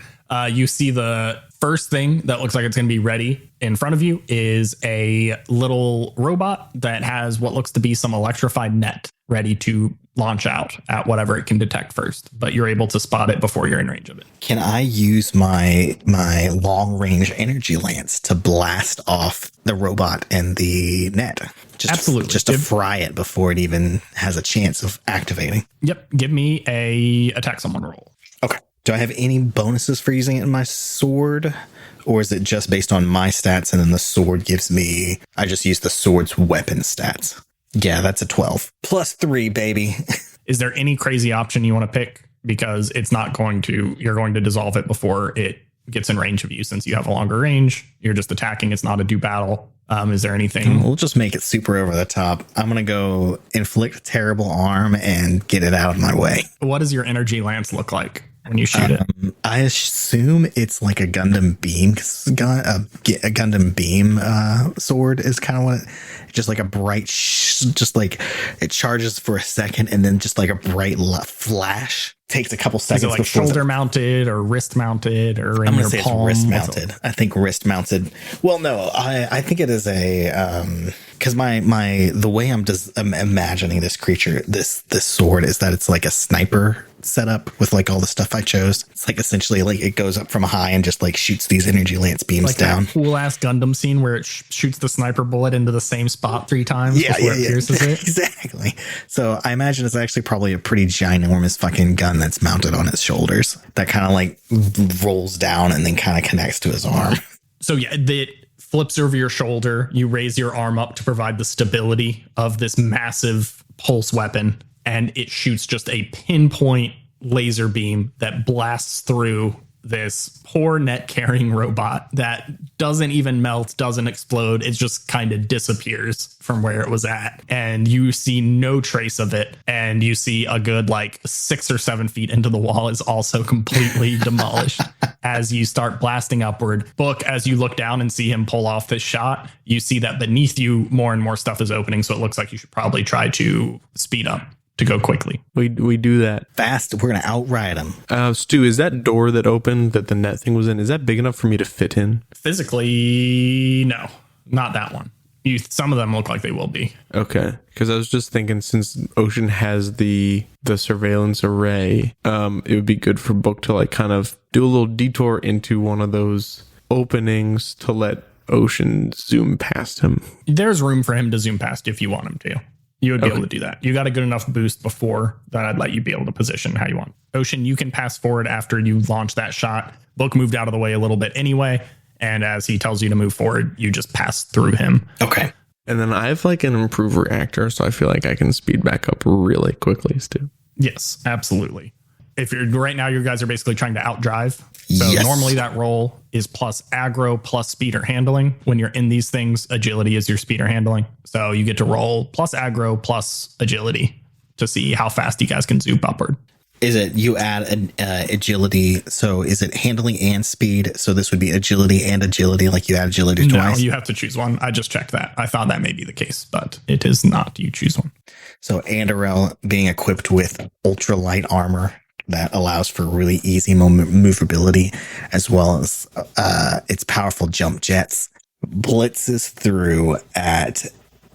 you see the first thing that looks like it's going to be ready in front of you is a little robot that has what looks to be some electrified net ready to launch out at whatever it can detect first. But you're able to spot it before you're in range of it. Can I use my long range energy lance to blast off the robot and the net? Absolutely. Just to fry it before it even has a chance of activating. Yep. Give me a attack someone roll. Okay. Do I have any bonuses for using it in my sword? Or is it just based on my stats and then the sword gives me... I just use the sword's weapon stats. Yeah, that's a 12. Plus 3, baby. Is there any crazy option you want to pick? Because it's not going to... You're going to dissolve it before it gets in range of you. Since you have a longer range, you're just attacking. It's not a do battle. Is there anything? We'll just make it super over the top. I'm going to go inflict terrible harm and get it out of my way. What does your energy lance look like when you shoot it? I assume it's like a Gundam beam, a Gundam beam sword is kind of what just like a bright, just like it charges for a second and then just like a bright flash. Takes a couple seconds. Is it like shoulder mounted or wrist mounted or in your palm? Wrist mounted. I think wrist mounted. Well, no, I think it is a because the way I'm imagining this creature, this sword is that it's like a sniper setup with like all the stuff I chose. It's like essentially like it goes up from high and just like shoots these energy lance beams like down. That cool ass Gundam scene where it shoots the sniper bullet into the same spot 3 times before it pierces it. Exactly. So I imagine it's actually probably a pretty ginormous fucking gun that's mounted on his shoulders that kind of like rolls down and then kind of connects to his arm. So yeah, it flips over your shoulder. You raise your arm up to provide the stability of this massive pulse weapon, and it shoots just a pinpoint laser beam that blasts through this poor net carrying robot that doesn't even melt, doesn't explode. It just kind of disappears from where it was at. And you see no trace of it. And you see a good like 6 or 7 feet into the wall is also completely demolished. As you start blasting upward, Book, as you look down and see him pull off this shot, you see that beneath you more and more stuff is opening. So it looks like you should probably try to speed up to go quickly. We do that fast. We're gonna outride him. Stu, is that door that opened that the net thing was in, is that big enough for me to fit in? Physically, no, not that one. Some of them look like they will be. Okay, because I was just thinking, since Ocean has the surveillance array, it would be good for Book to like kind of do a little detour into one of those openings to let Ocean zoom past him. There's room for him to zoom past if you want him to. You would be able to do that. You got a good enough boost before that I'd let you be able to position how you want. Ocean, you can pass forward after you launch that shot. Book moved out of the way a little bit anyway. And as he tells you to move forward, you just pass through him. Okay. And then I have like an improved reactor, so I feel like I can speed back up really quickly, Stu. Yes, absolutely. If you're right now, you guys are basically trying to outdrive. So normally that roll is plus aggro plus speed or handling. When you're in these things, agility is your speed or handling. So you get to roll plus aggro plus agility to see how fast you guys can zoom upward. Is it you add an agility? So is it handling and speed? So this would be agility and agility, like you add agility twice? No, you have to choose one. I just checked that. I thought that may be the case, but it is not. You choose one. So Andorel being equipped with ultralight armor that allows for really easy movability, as well as its powerful jump jets, blitzes through at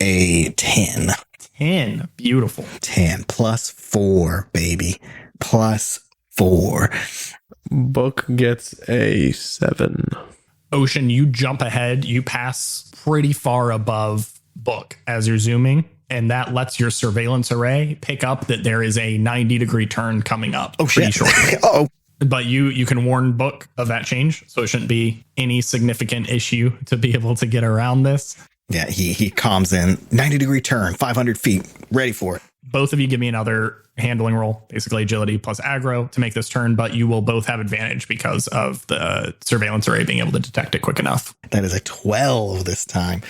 a 10. 10. Beautiful. 10 plus 4, baby. Plus 4. Book gets a 7. Ocean, you jump ahead. You pass pretty far above Book as you're zooming. And that lets your surveillance array pick up that there is a 90-degree turn coming up. Oh, pretty shit. shortly. Oh. But you can warn Book of that change. So it shouldn't be any significant issue to be able to get around this. Yeah, he calms in. 90-degree turn, 500 feet. Ready for it. Both of you give me another handling roll, basically agility plus aggro to make this turn, but you will both have advantage because of the surveillance array being able to detect it quick enough. That is a 12 this time.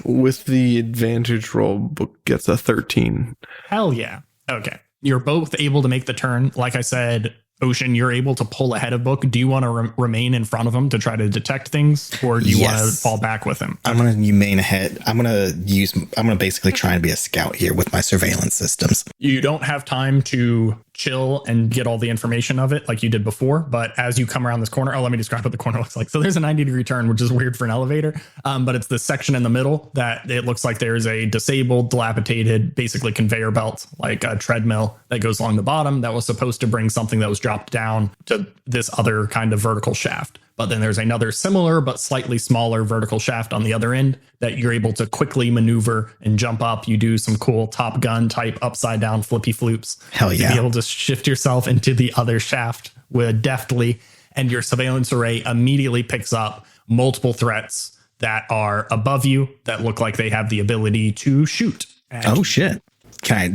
With the advantage roll, Book gets a 13. Hell yeah. Okay. You're both able to make the turn. Like I said, Ocean, you're able to pull ahead of Book. Do you want to remain in front of him to try to detect things, or do you want to fall back with him? I'm going to remain ahead. I'm going to basically try and be a scout here with my surveillance systems. You don't have time to chill and get all the information of it like you did before, but as you come around this corner, let me describe what the corner looks like. So there's a 90-degree turn, which is weird for an elevator, but it's the section in the middle that it looks like there's a disabled, dilapidated, basically conveyor belt, like a treadmill that goes along the bottom that was supposed to bring something that was dropped down to this other kind of vertical shaft. But then there's another similar but slightly smaller vertical shaft on the other end that you're able to quickly maneuver and jump up. You do some cool Top Gun type upside down flippy floops. Hell yeah. To be able to shift yourself into the other shaft with deftly, and your surveillance array immediately picks up multiple threats that are above you that look like they have the ability to shoot. Oh shit.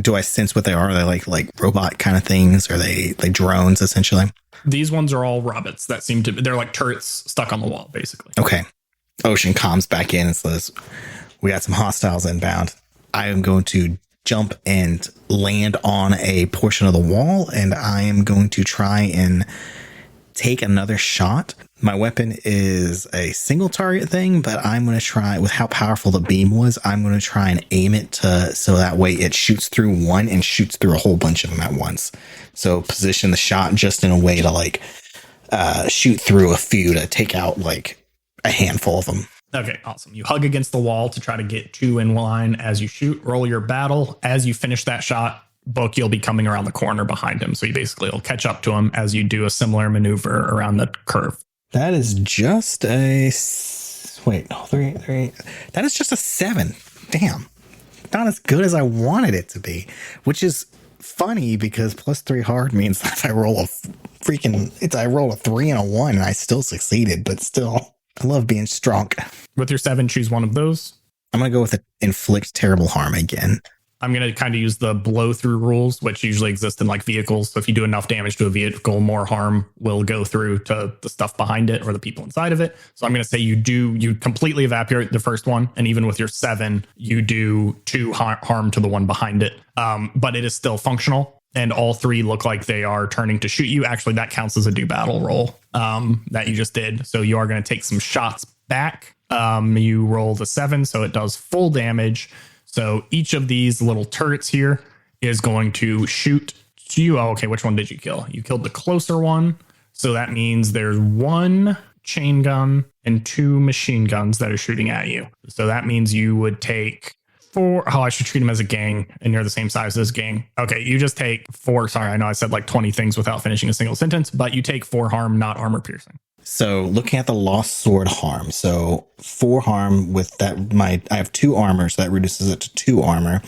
Do I sense what they are? Are they like robot kind of things? Are they like drones essentially? These ones are all robots that seem to, they're like turrets stuck on the wall, basically. Okay. Ocean comes back in and says, we got some hostiles inbound. I am going to jump and land on a portion of the wall, and I am going to try and take another shot. My weapon is a single target thing, but I'm going to try, with how powerful the beam was, I'm going to try and aim it so that way it shoots through one and shoots through a whole bunch of them at once. So position the shot just in a way to like shoot through a few to take out like a handful of them. Okay, awesome. You hug against the wall to try to get two in line as you shoot. Roll your battle. As you finish that shot, Book, you'll be coming around the corner behind him. So you basically will catch up to him as you do a similar maneuver around the curve. That is just a... Wait, no, three. That is just a 7. Damn. Not as good as I wanted it to be. Which is funny because +3 hard means that if I roll I roll a 3 and a 1 and I still succeeded, but still, I love being strong. With your 7, choose one of those. I'm going to go with inflict terrible harm again. I'm going to kind of use the blow through rules, which usually exist in like vehicles. So if you do enough damage to a vehicle, more harm will go through to the stuff behind it or the people inside of it. So I'm going to say you completely evaporate the first one. And even with your 7, you do 2 harm to the one behind it. But it is still functional. And all 3 look like they are turning to shoot you. Actually, that counts as a do battle roll that you just did. So you are going to take some shots back. You roll the 7, so it does full damage. So each of these little turrets here is going to shoot to you. Oh, okay, which one did you kill? You killed the closer one. So that means there's 1 chain gun and 2 machine guns that are shooting at you. So that means you would take 4. Oh, I should treat them as a gang, and you're the same size as gang. Okay, you just take 4. Sorry, I know I said like 20 things without finishing a single sentence, but you take 4 harm, not armor piercing. So looking at the lost sword harm, so 4 harm with that. I have 2 armor, so that reduces it to 2 armor.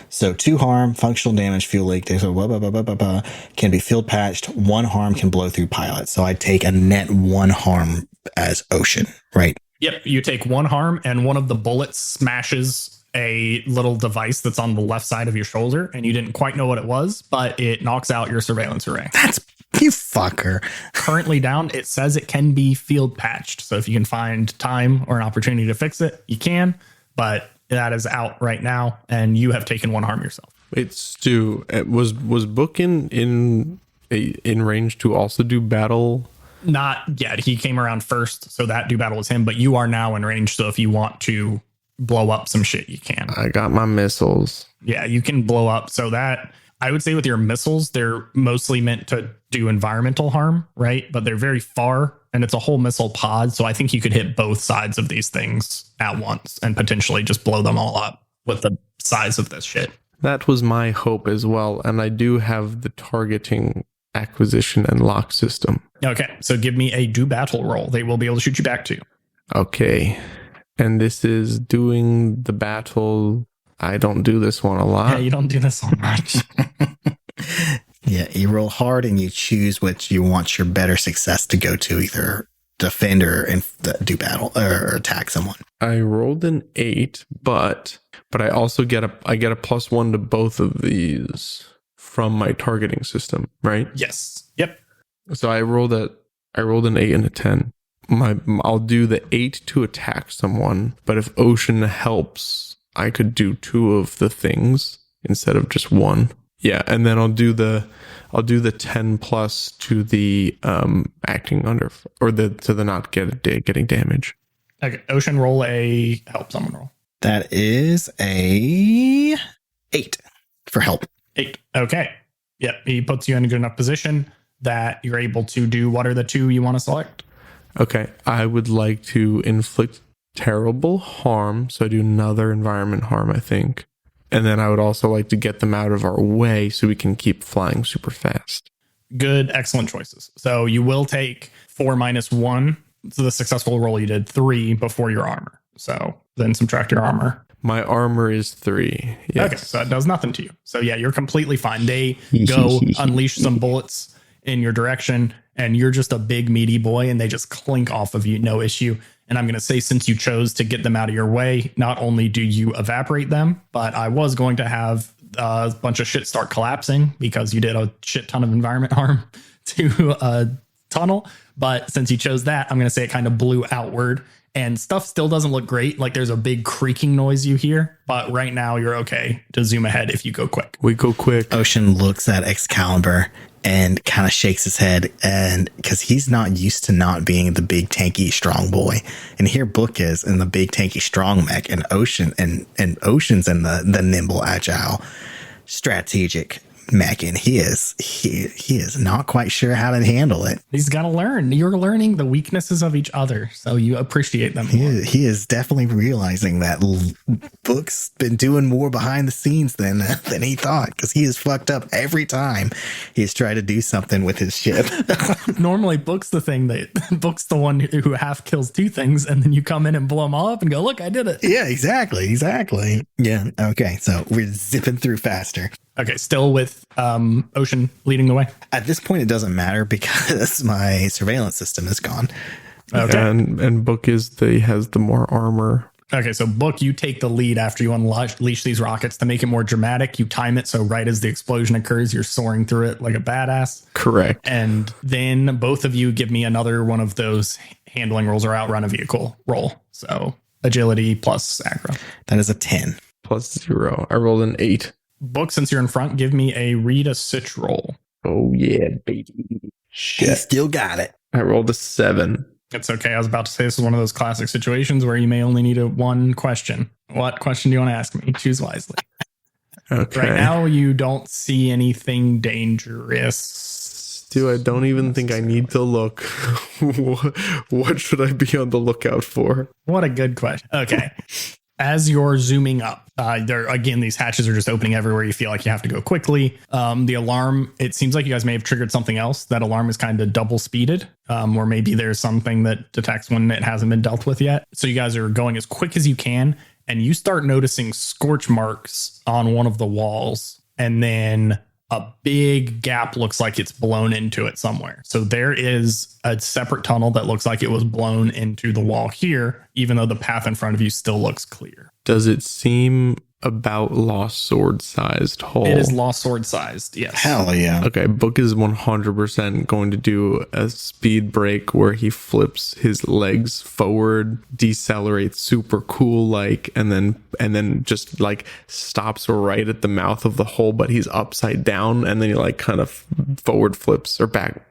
So 2 harm, functional damage, fuel leak, so can be field patched. 1 harm can blow through pilot. So I take a net 1 harm as Ocean, right? Yep, you take 1 harm, and one of the bullets smashes a little device that's on the left side of your shoulder, and you didn't quite know what it was, but it knocks out your surveillance array. That's you fucker. Currently down, it says it can be field patched. So if you can find time or an opportunity to fix it, you can. But that is out right now, and you have taken 1 harm yourself. Wait, Stu, was Book in range to also do battle? Not yet. He came around first, so that do battle was him. But you are now in range, so if you want to blow up some shit, you can. I got my missiles. Yeah, you can blow up. So that, I would say with your missiles, they're mostly meant to do environmental harm, right? But they're very far, and it's a whole missile pod. So I think you could hit both sides of these things at once and potentially just blow them all up with the size of this shit. That was my hope as well. And I do have the targeting, acquisition, and lock system. Okay, so give me a do battle roll. They will be able to shoot you back too. Okay. And this is doing the battle. I don't do this one a lot. Yeah, you don't do this one much. Yeah, you roll hard and you choose what you want your better success to go to, either defend or do battle or attack someone. I rolled an 8, but I also get a +1 to both of these from my targeting system, right? Yes. Yep. So I rolled an 8 and a 10. I'll do the 8 to attack someone, but if Ocean helps, I could do 2 of the things instead of just 1. Yeah, and then I'll do the 10 plus to the acting under, or to the not getting damage. Okay, Ocean, roll a help someone roll. That is a 8 for help. 8. Okay. Yep, he puts you in a good enough position that you're able to do what are the 2 you want to select? Okay, I would like to inflict terrible harm, so I do another environment harm, I think. And then I would also like to get them out of our way so we can keep flying super fast. Good, excellent choices. So you will take 4 minus 1 to the successful roll you did, 3 before your armor. So then subtract your armor. My armor is 3. Yes. Okay, so it does nothing to you. So yeah, you're completely fine. They go unleash some bullets in your direction, and you're just a big meaty boy, and they just clink off of you, no issue. And I'm going to say, since you chose to get them out of your way, not only do you evaporate them, but I was going to have a bunch of shit start collapsing because you did a shit ton of environment harm to a tunnel. But since you chose that, I'm going to say it kind of blew outward, and stuff still doesn't look great. Like there's a big creaking noise you hear, but right now you're okay to zoom ahead if you go quick. We go quick. Ocean looks at Excalibur and kind of shakes his head, and because he's not used to not being the big tanky strong boy, and here Book is in the big tanky strong mech, and Ocean's in the nimble agile strategic mech, and he is not quite sure how to handle it. He's got to learn. You're learning the weaknesses of each other, so you appreciate them more. He is definitely realizing that Book's been doing more behind the scenes than he thought, because he is fucked up every time he's tried to do something with his ship. Normally, Book's the one who half kills 2 things, and then you come in and blow them all up and go, look, I did it. Yeah, exactly. Yeah, okay, so we're zipping through faster. Okay, still with Ocean leading the way. At this point, it doesn't matter because my surveillance system is gone. Okay. And Book has the more armor. Okay, so Book, you take the lead after you unleash these rockets to make it more dramatic. You time it so right as the explosion occurs, you're soaring through it like a badass. Correct. And then both of you give me another one of those handling rolls or outrun a vehicle roll. So agility plus aggro. That is a 10. +0. I rolled an 8. Book, since you're in front, give me a read a sitch roll. Oh yeah, baby. He Shit. still got it. I rolled a 7. It's okay. I was about to say this is one of those classic situations where you may only need one question. What question do you want to ask me? Choose wisely. Okay. Right now, you don't see anything dangerous. Dude, I don't even think I need to look. What should I be on the lookout for? What a good question. Okay. As you're zooming up, these hatches are just opening everywhere. You feel like you have to go quickly. The alarm, it seems like you guys may have triggered something else. That alarm is kind of double speeded, or maybe there's something that detects when it hasn't been dealt with yet. So you guys are going as quick as you can, and you start noticing scorch marks on one of the walls, and then a big gap looks like it's blown into it somewhere. So there is a separate tunnel that looks like it was blown into the wall here, even though the path in front of you still looks clear. Does it seem about Lost Sword sized hole? It is Lost Sword sized, yes. Hell yeah. Okay, Book is 100% going to do a speed break where he flips his legs forward, decelerates super cool like, and then just like stops right at the mouth of the hole, but he's upside down, and then he like kind of forward flips or back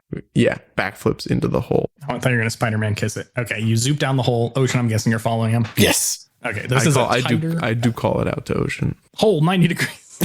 flips into the hole. Oh, I thought you were gonna Spider-Man kiss it. Okay, you zoop down the hole. Ocean, I'm guessing you're following him. Yes. Okay, this is a tighter I do call it out to Ocean. hole, 90 degrees.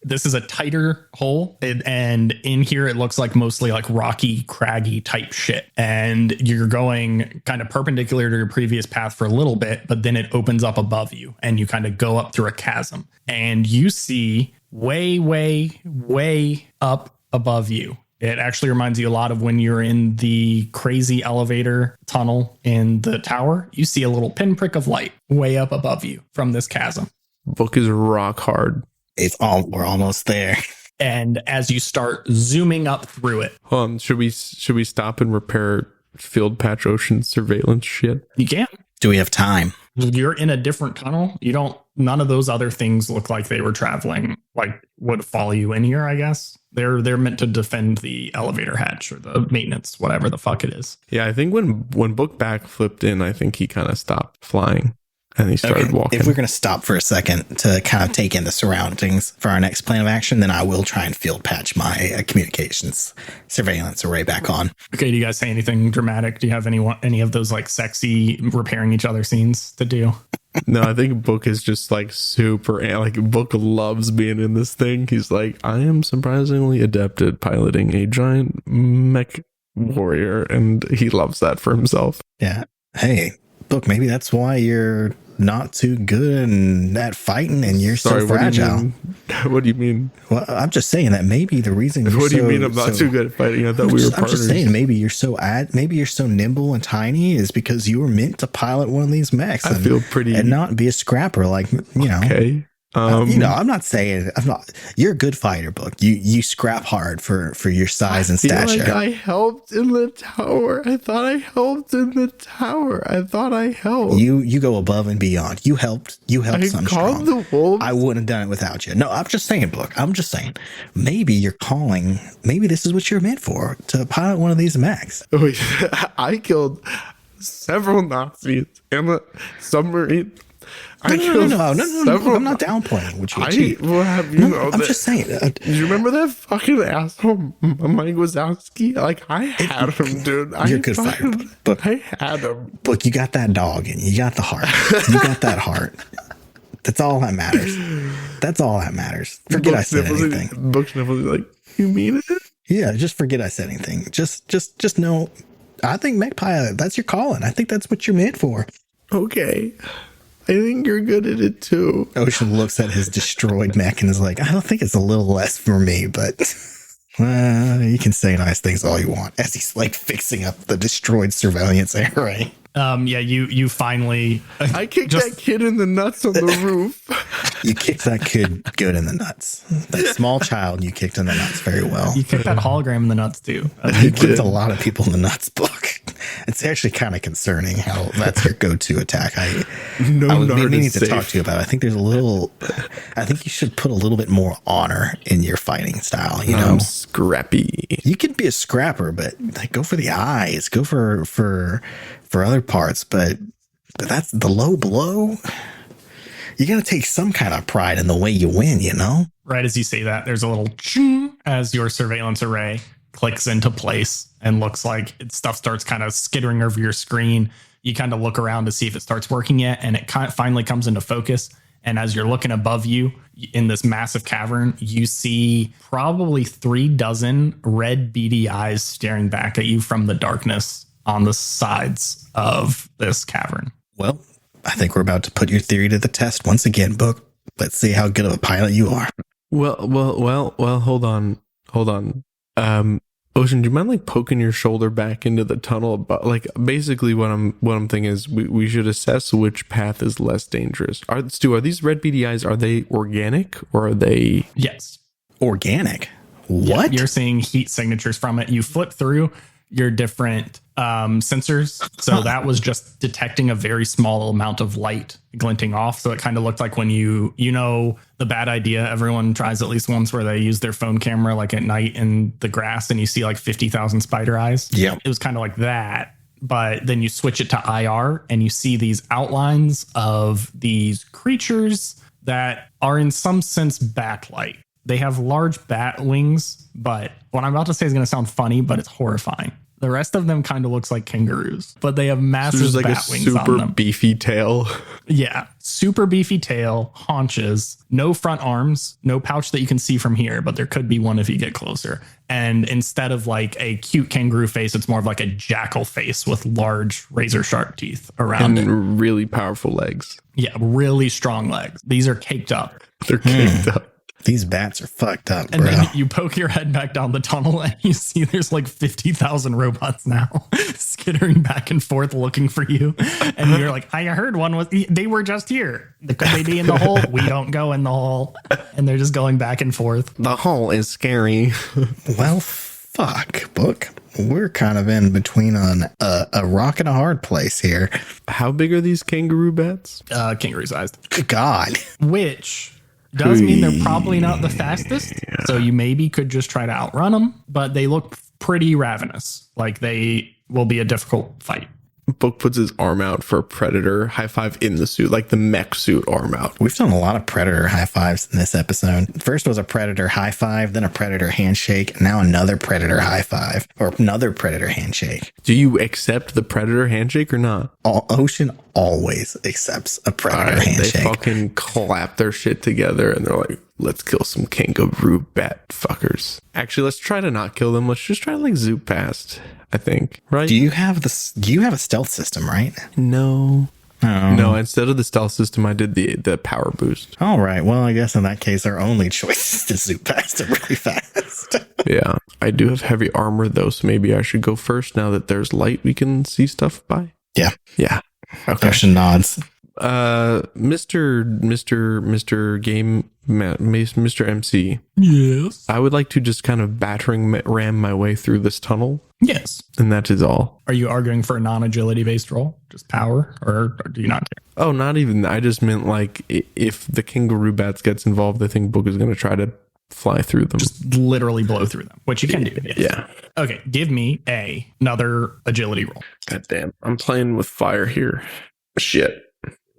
This is a tighter hole, and in here it looks like mostly like rocky, craggy type shit. And you're going kind of perpendicular to your previous path for a little bit, but then it opens up above you, and you kind of go up through a chasm, and you see way, way, way up above you. It actually reminds you a lot of when you're in the crazy elevator tunnel in the tower. You see a little pinprick of light way up above you from this chasm. Book is rock hard. We're almost there. And as you start zooming up through it, Should we stop and repair Field Patch Ocean surveillance shit? you can. Do we have time? You're in a different tunnel. None of those other things look like they were traveling, like would follow you in here, I guess. They're meant to defend the elevator hatch or the maintenance, whatever the fuck it is. Yeah, I think when Book back flipped in, I think he kind of stopped flying and he started walking. If we're going to stop for a second to kind of take in the surroundings for our next plan of action, then I will try and field patch my communications surveillance array back on. Okay, do you guys say anything dramatic? Do you have any of those like sexy repairing each other scenes to do? No, I think Book is just like super, like Book loves being in this thing. He's like, I am surprisingly adept at piloting a giant mech warrior, and he loves that for himself. Yeah. Hey, Book, maybe that's why you're not too good at fighting and you're so fragile. What do you mean? Well, I'm just saying that maybe the reason you're What do you mean I'm not too good at fighting? I thought we were partners. I'm just saying maybe you're so nimble and tiny is because you were meant to pilot one of these mechs. I feel pretty and not be a scrapper like, Okay. I'm not saying you're a good fighter, Book. You scrap hard for your size and stature. Like I helped in the tower. I thought I helped in the tower. I thought I helped. You go above and beyond. You helped Sunstrong. The wolves. I wouldn't have done it without you. No, I'm just saying, Book. I'm just saying. Maybe this is what you're meant for, to pilot one of these mechs. Wait, I killed several Nazis in a submarine. No. I'm not downplaying what you achieved. I'm just saying. Do you remember that fucking asshole, Mike Wazowski? Like, I had him, dude. You're a good fighter, but I had him. Look, you got that dog in you. You got the heart. You got that heart. That's all that matters. That's all that matters. Forget I said anything. Book Sniffles like, you mean it? Yeah, just forget I said anything. Just know, I think mech pilot, that's your calling. I think that's what you're meant for. Okay. I think you're good at it too. Ocean looks at his destroyed mech and is like, I don't think it's a little less for me, but you can say nice things all you want, as he's like fixing up the destroyed surveillance array. Yeah, you finally. I kicked that kid in the nuts on the roof. You kicked that kid good in the nuts. That small child you kicked in the nuts very well. You kicked that hologram in the nuts too. You kicked a lot of people in the nuts, Book. It's actually kind of concerning how that's your go-to attack. I No was Nard meaning is to safe. talk to you about it. I think you should put a little bit more honor in your fighting style, you know? Scrappy. You can be a scrapper, but like go for the eyes, go for other parts, but that's the low blow. You got to take some kind of pride in the way you win, you know? Right as you say that, there's a little ching as your surveillance array clicks into place and looks like stuff starts kind of skittering over your screen. You kind of look around to see if it starts working yet, and it finally comes into focus. And as you're looking above you in this massive cavern, you see probably 36 red beady eyes staring back at you from the darkness on the sides of this cavern. Well, I think we're about to put your theory to the test once again, Book. Let's see how good of a pilot you are. Well, hold on. Ocean, do you mind like poking your shoulder back into the tunnel? But like basically what I'm thinking is we should assess which path is less dangerous. Are these red beady eyes, are they organic or are they? Yes. Organic? What? Yeah, you're seeing heat signatures from it. You flip through your different sensors. So that was just detecting a very small amount of light glinting off. So it kind of looked like when you know, the bad idea everyone tries at least once where they use their phone camera like at night in the grass and you see like 50,000 spider eyes. Yeah. It was kind of like that. But then you switch it to IR and you see these outlines of these creatures that are in some sense bat-like. They have large bat wings, but what I'm about to say is going to sound funny, but it's horrifying. The rest of them kind of looks like kangaroos, but they have massive There's like bat a wings on super them. beefy tail. Yeah, super beefy tail, haunches, no front arms, no pouch that you can see from here, but there could be one if you get closer. And instead of like a cute kangaroo face, it's more of like a jackal face with large razor sharp teeth around it. And really powerful legs. Yeah, really strong legs. These are caked up. They're caked up. These bats are fucked up, And bro. then you poke your head back down the tunnel and you see there's like 50,000 robots now skittering back and forth looking for you. And you're like, I heard one was, they were just here. Could they be in the hole? We don't go in the hole. And they're just going back and forth. The hole is scary. Well, fuck, Book. We're kind of in between on a rock and a hard place here. How big are these kangaroo bats? Kangaroo sized. Good God. Which does mean they're probably not the fastest. So you maybe could just try to outrun them, but they look pretty ravenous. Like they will be a difficult fight. Book puts his arm out for a predator high five in the suit, like the mech suit arm out. We've done a lot of predator high fives in this episode. First was a predator high five, then a predator handshake, and now another predator high five or another predator handshake. Do you accept the predator handshake or not? Ocean always accepts a predator handshake. They fucking clap their shit together and they're like, let's kill some kangaroo bat fuckers. Actually, let's try to not kill them. Let's just try to like zoop past, I think. Right? Do you have a stealth system, right? No. Oh. No, instead of the stealth system, I did the power boost. All right. Well, I guess in that case, our only choice is to zoom past it really fast. Yeah. I do have heavy armor though, so maybe I should go first now that there's light we can see stuff by. Yeah. Yeah. Okay. Ocean nods. Mr. Game Mr. MC. Yes. I would like to just kind of battering ram my way through this tunnel, Yes. and that is all. Are you arguing for a non-agility based roll? Just power? Or do you not care? Oh, not even. I just meant like if the kangaroo bats gets involved, I think Book is going to try to fly through them. Just literally blow through them, which you can do. Yes. Yeah. Okay. Give me another agility roll. God damn. I'm playing with fire here. Shit.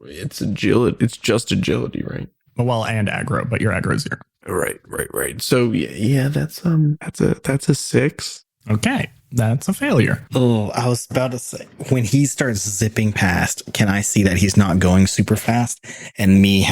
It's agility. It's just agility, right? Well, and aggro, but your aggro is 0. Right. So yeah, that's a 6. Okay. That's a failure. Oh, I was about to say, when he starts zipping past, can I see that he's not going super fast? And me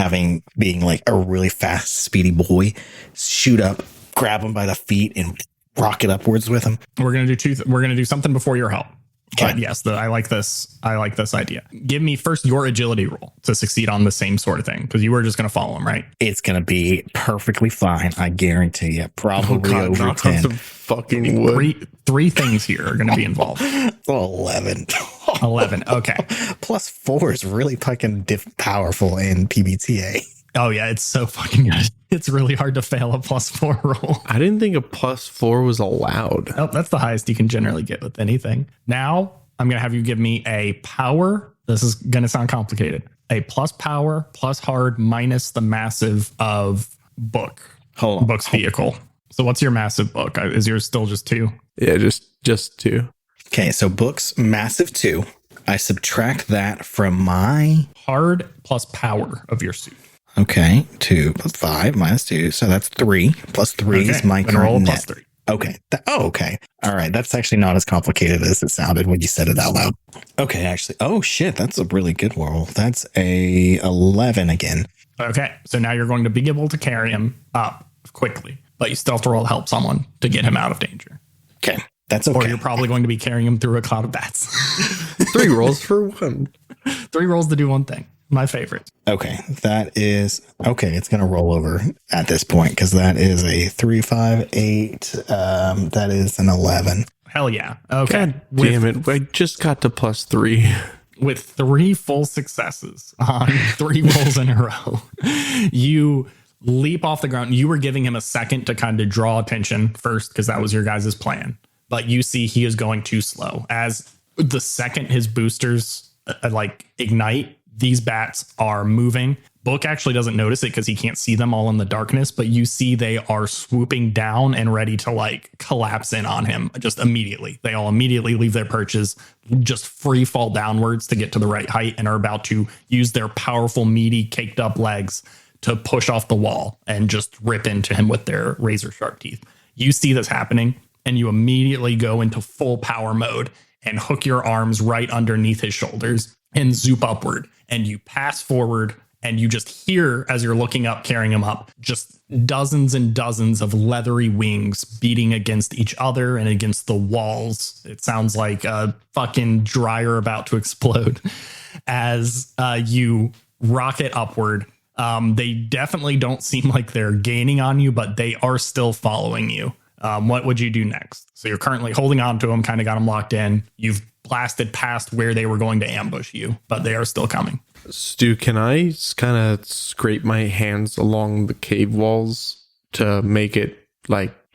being like a really fast, speedy boy, shoot up, grab him by the feet and rocket upwards with him. We're going to do we're going to do something before your help. Okay. But yes, I like this. I like this idea. Give me first your agility roll to succeed on the same sort of thing, because you were just going to follow him, right? It's going to be perfectly fine. I guarantee you. Probably over knock on 10. some fucking wood. Three things here are going to be involved. 11. 11. Okay. Plus 4 is really fucking powerful in PBTA. Oh yeah, it's so fucking good. It's really hard to fail a +4 roll. I didn't think a +4 was allowed. Oh, that's the highest you can generally get with anything. Now, I'm going to have you give me a power. This is going to sound complicated. A plus power, plus hard, minus the massive of book. Hold on. Book's vehicle. So what's your massive book? Is yours still just 2? Yeah, just 2. Okay, so book's massive 2. I subtract that from my hard plus power of your suit. Okay, 2 plus 5 minus 2, so that's 3. Plus 3 is my current net. +3. Okay. Okay. All right. That's actually not as complicated as it sounded when you said it out loud. Okay, actually. Oh shit, that's a really good roll. That's a 11 again. Okay, so now you're going to be able to carry him up quickly, but you still have to roll to help someone to get him out of danger. Okay, that's okay. Or you're probably going to be carrying him through a cloud of bats. 3 rolls for 1. 3 rolls to do one thing. My favorite. Okay, that is okay. It's going to roll over at this point because that is a 3, 5, 8. That is an 11. Hell yeah. Okay. God damn it. I just got to +3. With 3 full successes on 3 rolls in a row, you leap off the ground. You were giving him a second to kind of draw attention first because that was your guys' plan. But you see he is going too slow. As the second his boosters ignite, these bats are moving. Book actually doesn't notice it because he can't see them all in the darkness, but you see they are swooping down and ready to collapse in on him just immediately. They all immediately leave their perches, just free fall downwards to get to the right height, and are about to use their powerful, meaty, caked up legs to push off the wall and just rip into him with their razor sharp teeth. You see this happening and you immediately go into full power mode and hook your arms right underneath his shoulders and zoop upward, and you pass forward, and you just hear, as you're looking up, carrying him up, just dozens and dozens of leathery wings beating against each other and against the walls. It sounds like a fucking dryer about to explode as you rocket upward. They definitely don't seem like they're gaining on you, but they are still following you. What would you do next? So you're currently holding on to them, kind of got them locked in. You've blasted past where they were going to ambush you, but they are still coming. Stu, can I kind of scrape my hands along the cave walls to make it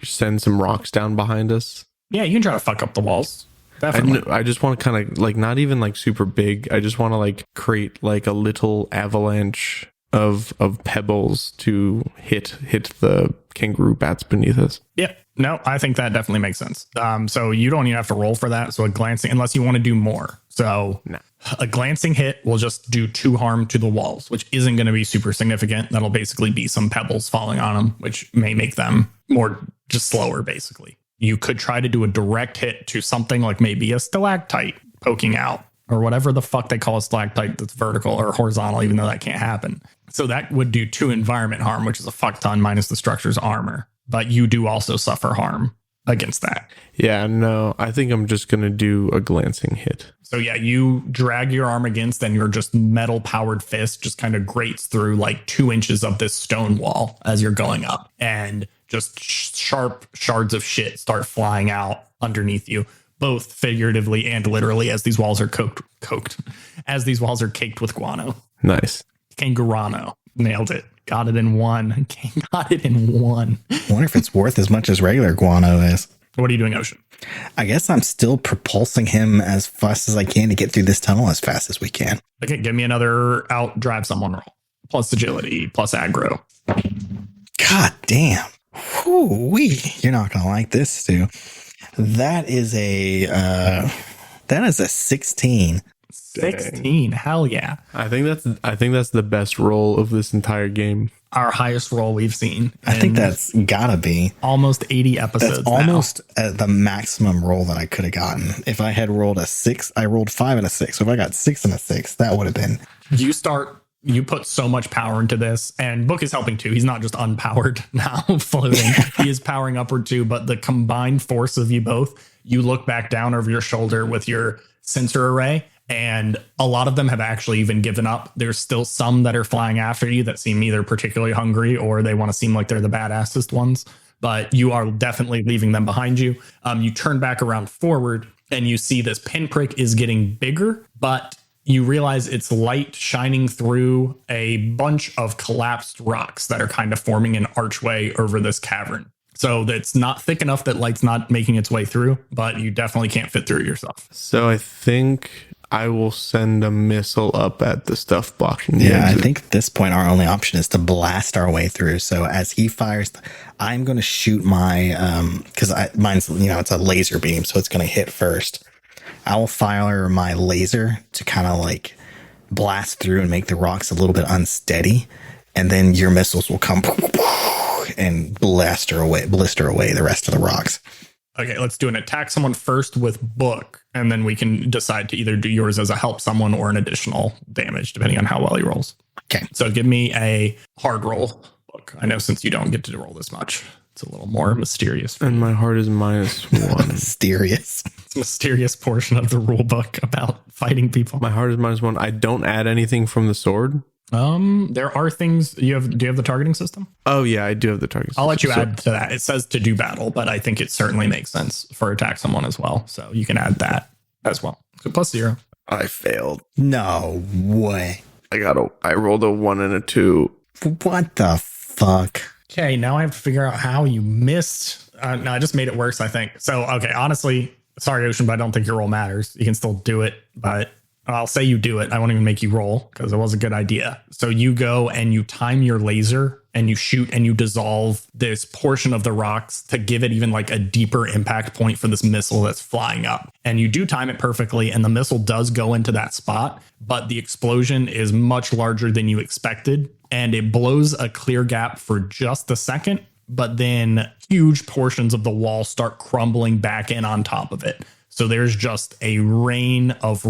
send some rocks down behind us? Yeah, you can try to fuck up the walls. Definitely. I just want to kind of not even super big. I just want to create a little avalanche of pebbles to hit the kangaroo bats beneath us. Yeah. No, I think that definitely makes sense. So you don't even have to roll for that. So a glancing, unless you want to do more. So no. A glancing hit will just do 2 harm to the walls, which isn't going to be super significant. That'll basically be some pebbles falling on them, which may make them more just slower, basically. You could try to do a direct hit to something like maybe a stalactite poking out, or whatever the fuck they call a stalactite that's vertical or horizontal, even though that can't happen. So that would do 2 environment harm, which is a fuck ton minus the structure's armor. But you do also suffer harm against that. Yeah, no, I think I'm just going to do a glancing hit. So yeah, you drag your arm against, and your just metal powered fist just kind of grates through 2 inches of this stone wall as you're going up, and just sharp shards of shit start flying out underneath you, both figuratively and literally, as these walls are as these walls are caked with guano. Nice. Kangurano. Nailed it. Got it in one. Got it in one. I wonder if it's worth as much as regular guano is. What are you doing, Ocean? I guess I'm still propulsing him as fast as I can to get through this tunnel as fast as we can. Okay, give me another out drive someone roll. Plus agility, plus aggro. God damn. Whoo-wee. You're not going to like this, Stu. That is a 16. 16. Hell yeah. I think that's the best roll of this entire game. Our highest roll we've seen. I think that's gotta be almost 80 episodes. That's almost the maximum roll that I could have gotten. If I had rolled a 6, I rolled 5 and a 6. So if I got 6 and a 6, that would have been. You put so much power into this, and Book is helping too. He's not just unpowered now floating. He is powering upward too, but the combined force of you both, you look back down over your shoulder with your sensor array, and a lot of them have actually even given up. There's still some that are flying after you that seem either particularly hungry or they want to seem like they're the badassest ones, but you are definitely leaving them behind you. You turn back around forward and you see this pinprick is getting bigger, but you realize it's light shining through a bunch of collapsed rocks that are kind of forming an archway over this cavern. So that's not thick enough that light's not making its way through, but you definitely can't fit through it yourself. So I think I will send a missile up at the stuff blocking the Yeah, exit. I think at this point our only option is to blast our way through. So as he fires, I'm going to shoot my because mine's it's a laser beam, so it's going to hit first. I will fire my laser to kind of like blast through and make the rocks a little bit unsteady, and then your missiles will come and blister away the rest of the rocks. Okay, let's do an attack someone first with book, and then we can decide to either do yours as a help someone or an additional damage, depending on how well he rolls. Okay. So give me a hard roll book. I know since you don't get to roll this much, it's a little more mysterious. And my heart is -1. Mysterious. It's a mysterious portion of the rule book about fighting people. My heart is -1. I don't add anything from the sword. There are things do you have the targeting system? Oh yeah, I do have the target. I'll let you system. add to that. It says to do battle, but I think it certainly makes sense for attack someone as well. So you can add that as well. So +0. I failed. No way. I rolled a 1 and a 2. What the fuck? Okay, now I have to figure out how you missed. No, I just made it worse, I think. So, okay, honestly, sorry, Ocean, but I don't think your roll matters. You can still do it, but I'll say you do it. I won't even make you roll because it was a good idea. So you go and you time your laser and you shoot and you dissolve this portion of the rocks to give it even like a deeper impact point for this missile that's flying up. And you do time it perfectly, and the missile does go into that spot, but the explosion is much larger than you expected, and it blows a clear gap for just a second, but then huge portions of the wall start crumbling back in on top of it. So there's just a rain of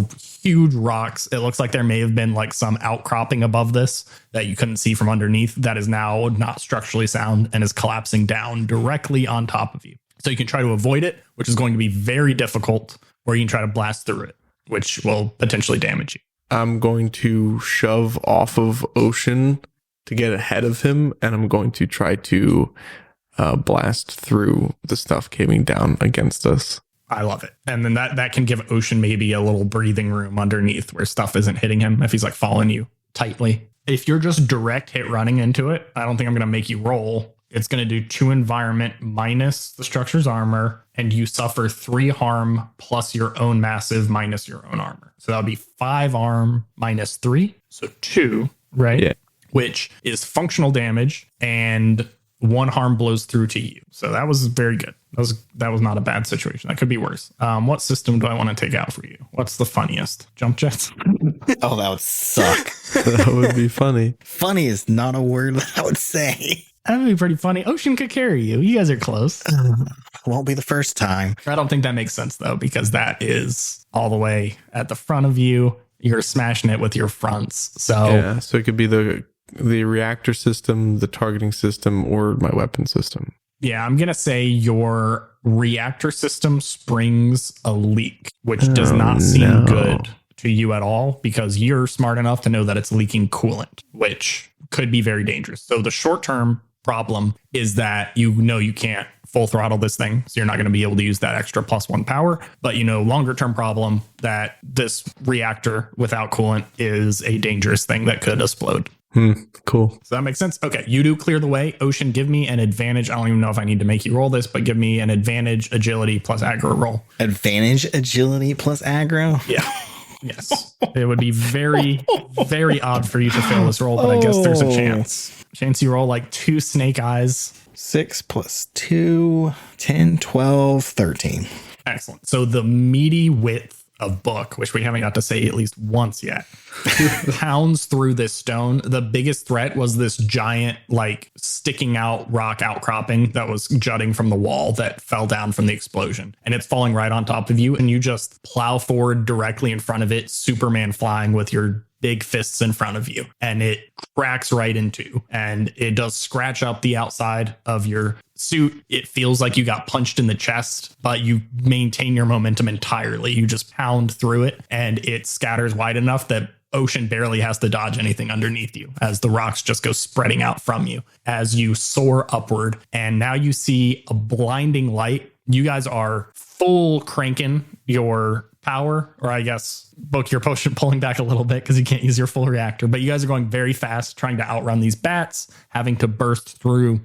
huge rocks. It looks like there may have been like some outcropping above this that you couldn't see from underneath that is now not structurally sound and is collapsing down directly on top of you. So you can try to avoid it, which is going to be very difficult, or you can try to blast through it, which will potentially damage you. I'm going to shove off of Ocean to get ahead of him, and I'm going to try to blast through the stuff caving down against us. I love it. And then that can give Ocean maybe a little breathing room underneath where stuff isn't hitting him if he's like following you tightly. If you're just direct hit running into it, I don't think I'm going to make you roll. It's going to do 2 environment minus the structure's armor, and you suffer 3 harm plus your own massive minus your own armor. So that would be 5 harm minus 3. So 2, right? Yeah. Which is functional damage, and 1 harm blows through to you. So that was very good. That was not a bad situation. That could be worse. What system do I want to take out for you? What's the funniest? Jump jets? Oh, that would suck. That would be funny. Funny is not a word that I would say. That would be pretty funny. Ocean could carry you. You guys are close. Won't be the first time. I don't think that makes sense, though, because that is all the way at the front of you. You're smashing it with your fronts. So Yeah, so it could be the reactor system, the targeting system, or my weapon system. yeah, I'm going to say your reactor system springs a leak, which does not seem good to you at all because you're smart enough to know that it's leaking coolant, which could be very dangerous. So the short-term problem is that you can't full throttle this thing, so you're not going to be able to use that extra +1 power. But longer term problem that this reactor without coolant is a dangerous thing that could explode. Cool. Does that make sense? Okay, you do clear the way. Ocean, give me an advantage. I don't even know if I need to make you roll this, but give me an advantage agility plus aggro roll. Advantage agility plus aggro? Yeah. Yes. It would be very, very odd for you to fail this roll, but I guess there's a chance. Chance you roll like 2 snake eyes. 6 plus 2, 10, 12, 13. Excellent. So the meaty width of book, which we haven't got to say at least once yet, pounds through this stone. The biggest threat was this giant, like sticking out rock outcropping that was jutting from the wall that fell down from the explosion. And it's falling right on top of you. And you just plow forward directly in front of it, Superman flying with your big fists in front of you, and it cracks right into, and it does scratch up the outside of your suit. It feels like you got punched in the chest, but you maintain your momentum entirely. You just pound through it, and it scatters wide enough that Ocean barely has to dodge anything underneath you as the rocks just go spreading out from you as you soar upward. And now you see a blinding light. You guys are full cranking your power, or I guess Book, your potion pulling back a little bit because you can't use your full reactor, but you guys are going very fast trying to outrun these bats, having to burst through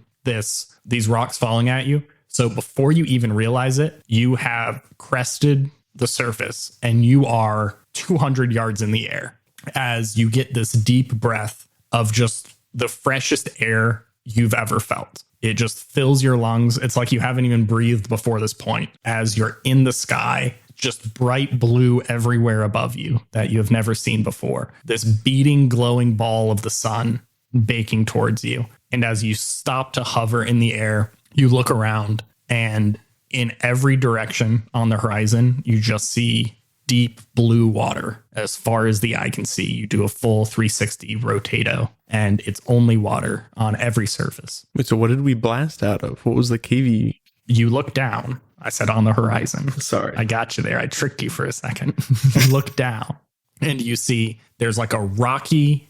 these rocks falling at you. So before you even realize it, you have crested the surface and you are 200 yards in the air as you get this deep breath of just the freshest air you've ever felt. It just fills your lungs. It's like you haven't even breathed before this point as you're in the sky, just bright blue everywhere above you that you have never seen before. This beating, glowing ball of the sun baking towards you. And as you stop to hover in the air, you look around, and in every direction on the horizon, you just see deep blue water as far as the eye can see. You do a full 360 rotato, and it's only water on every surface. Wait, so what did we blast out of? What was the cave? You look down. I said on the horizon. Sorry. I got you there. I tricked you for a second. You look down, and you see there's like a rocky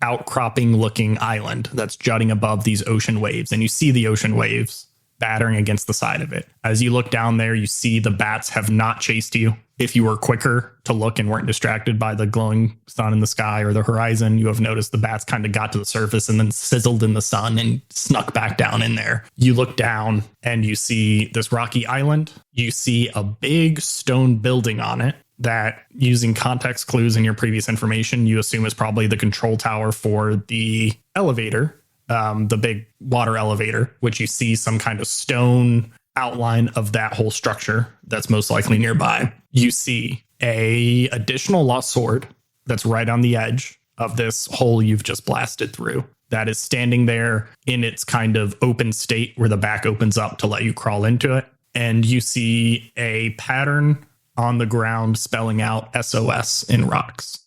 outcropping looking island that's jutting above these ocean waves. And you see the ocean waves battering against the side of it. As you look down there, you see the bats have not chased you. If you were quicker to look and weren't distracted by the glowing sun in the sky or the horizon, you have noticed the bats kind of got to the surface and then sizzled in the sun and snuck back down in there. You look down and you see this rocky island. You see a big stone building on it that, using context clues in your previous information, you assume is probably the control tower for the elevator, the big water elevator, which you see some kind of stone outline of that whole structure that's most likely nearby. You see a additional lost sword that's right on the edge of this hole you've just blasted through, that is standing there in its kind of open state where the back opens up to let you crawl into it. And you see a pattern on the ground spelling out SOS in rocks.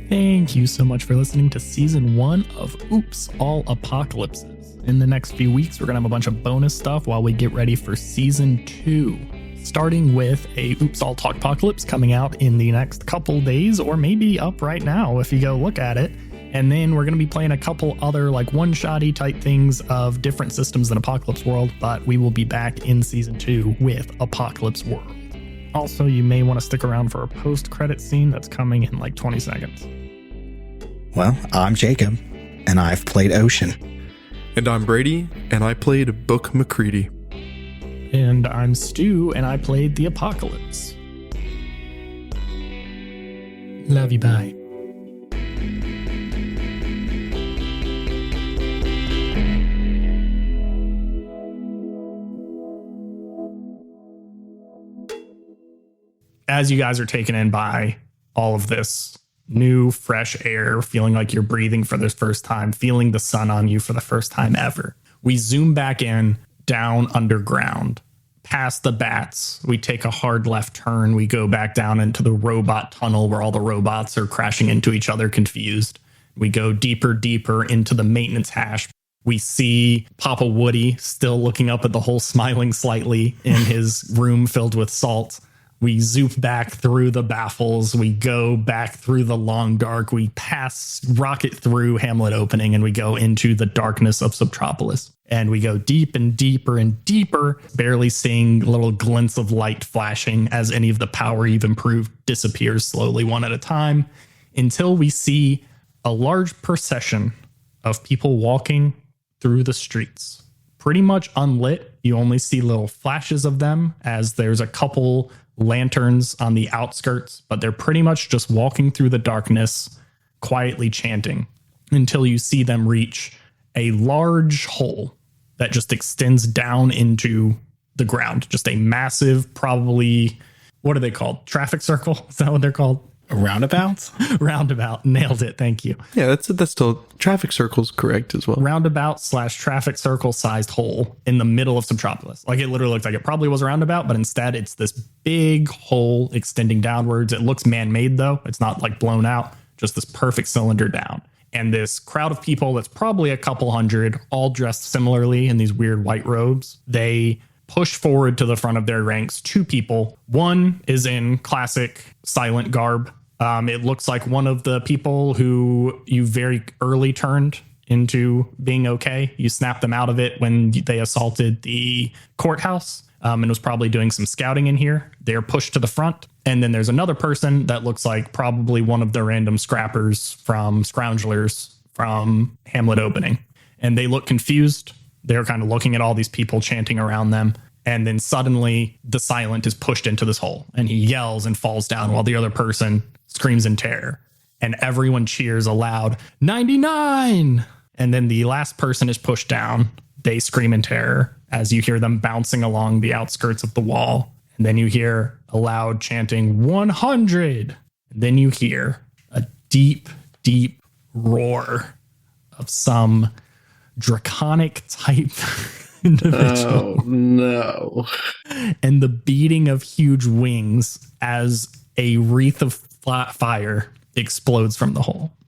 Thank you so much for listening to season 1 of Oops, All Apocalypses. In the next few weeks, we're going to have a bunch of bonus stuff while we get ready for season 2. Starting with a Oops, All Talk Apocalypse coming out in the next couple days, or maybe up right now if you go look at it. And then we're going to be playing a couple other like one-shotty type things of different systems than Apocalypse World, but we will be back in season 2 with Apocalypse World. Also, you may want to stick around for a post-credit scene that's coming in like 20 seconds. Well, I'm Jacob, and I've played Ocean. And I'm Brady, and I played Book McCready. And I'm Stu, and I played The Apocalypse. Love you, bye. As you guys are taken in by all of this new, fresh air, feeling like you're breathing for the first time, feeling the sun on you for the first time ever, we zoom back in, down underground, past the bats. We take a hard left turn. We go back down into the robot tunnel where all the robots are crashing into each other, confused. We go deeper into the maintenance hash. We see Papa Woody still looking up at the hole, smiling slightly in his room filled with salt. We zoop back through the baffles. We go back through the long dark. We rocket through Hamlet opening, and we go into the darkness of Subtropolis. And we go deep and deeper and deeper, barely seeing little glints of light flashing as any of the power you've improved disappears slowly one at a time, until we see a large procession of people walking through the streets. Pretty much unlit. You only see little flashes of them as there's a couple lanterns on the outskirts, but they're pretty much just walking through the darkness, quietly chanting, until you see them reach a large hole that just extends down into the ground. Just a massive, probably, what are they called? Traffic circle? Is that what they're called? Roundabouts? Roundabout. Nailed it. Thank you. Yeah, that's still traffic circles correct as well. Roundabout / traffic circle sized hole in the middle of Subtropolis. Like, it literally looks like it probably was a roundabout, but instead it's this big hole extending downwards. It looks man-made though. It's not like blown out, just this perfect cylinder down. And this crowd of people that's probably a couple hundred, all dressed similarly in these weird white robes. They push forward to the front of their ranks 2 people. One is in classic silent garb. It looks like one of the people who you very early turned into being okay. You snapped them out of it when they assaulted the courthouse. and was probably doing some scouting in here. They're pushed to the front. And then there's another person that looks like probably one of the random scrappers from Scroungers from Hamlet Opening. And they look confused. They're kind of looking at all these people chanting around them. And then suddenly the Silent is pushed into this hole and he yells and falls down while the other person screams in terror. And everyone cheers aloud, 99. And then the last person is pushed down. They scream in terror as you hear them bouncing along the outskirts of the wall. And then you hear a loud chanting, 100. And then you hear a deep, deep roar of some draconic type individual. Oh, no. And the beating of huge wings as a wreath of fire explodes from the hole.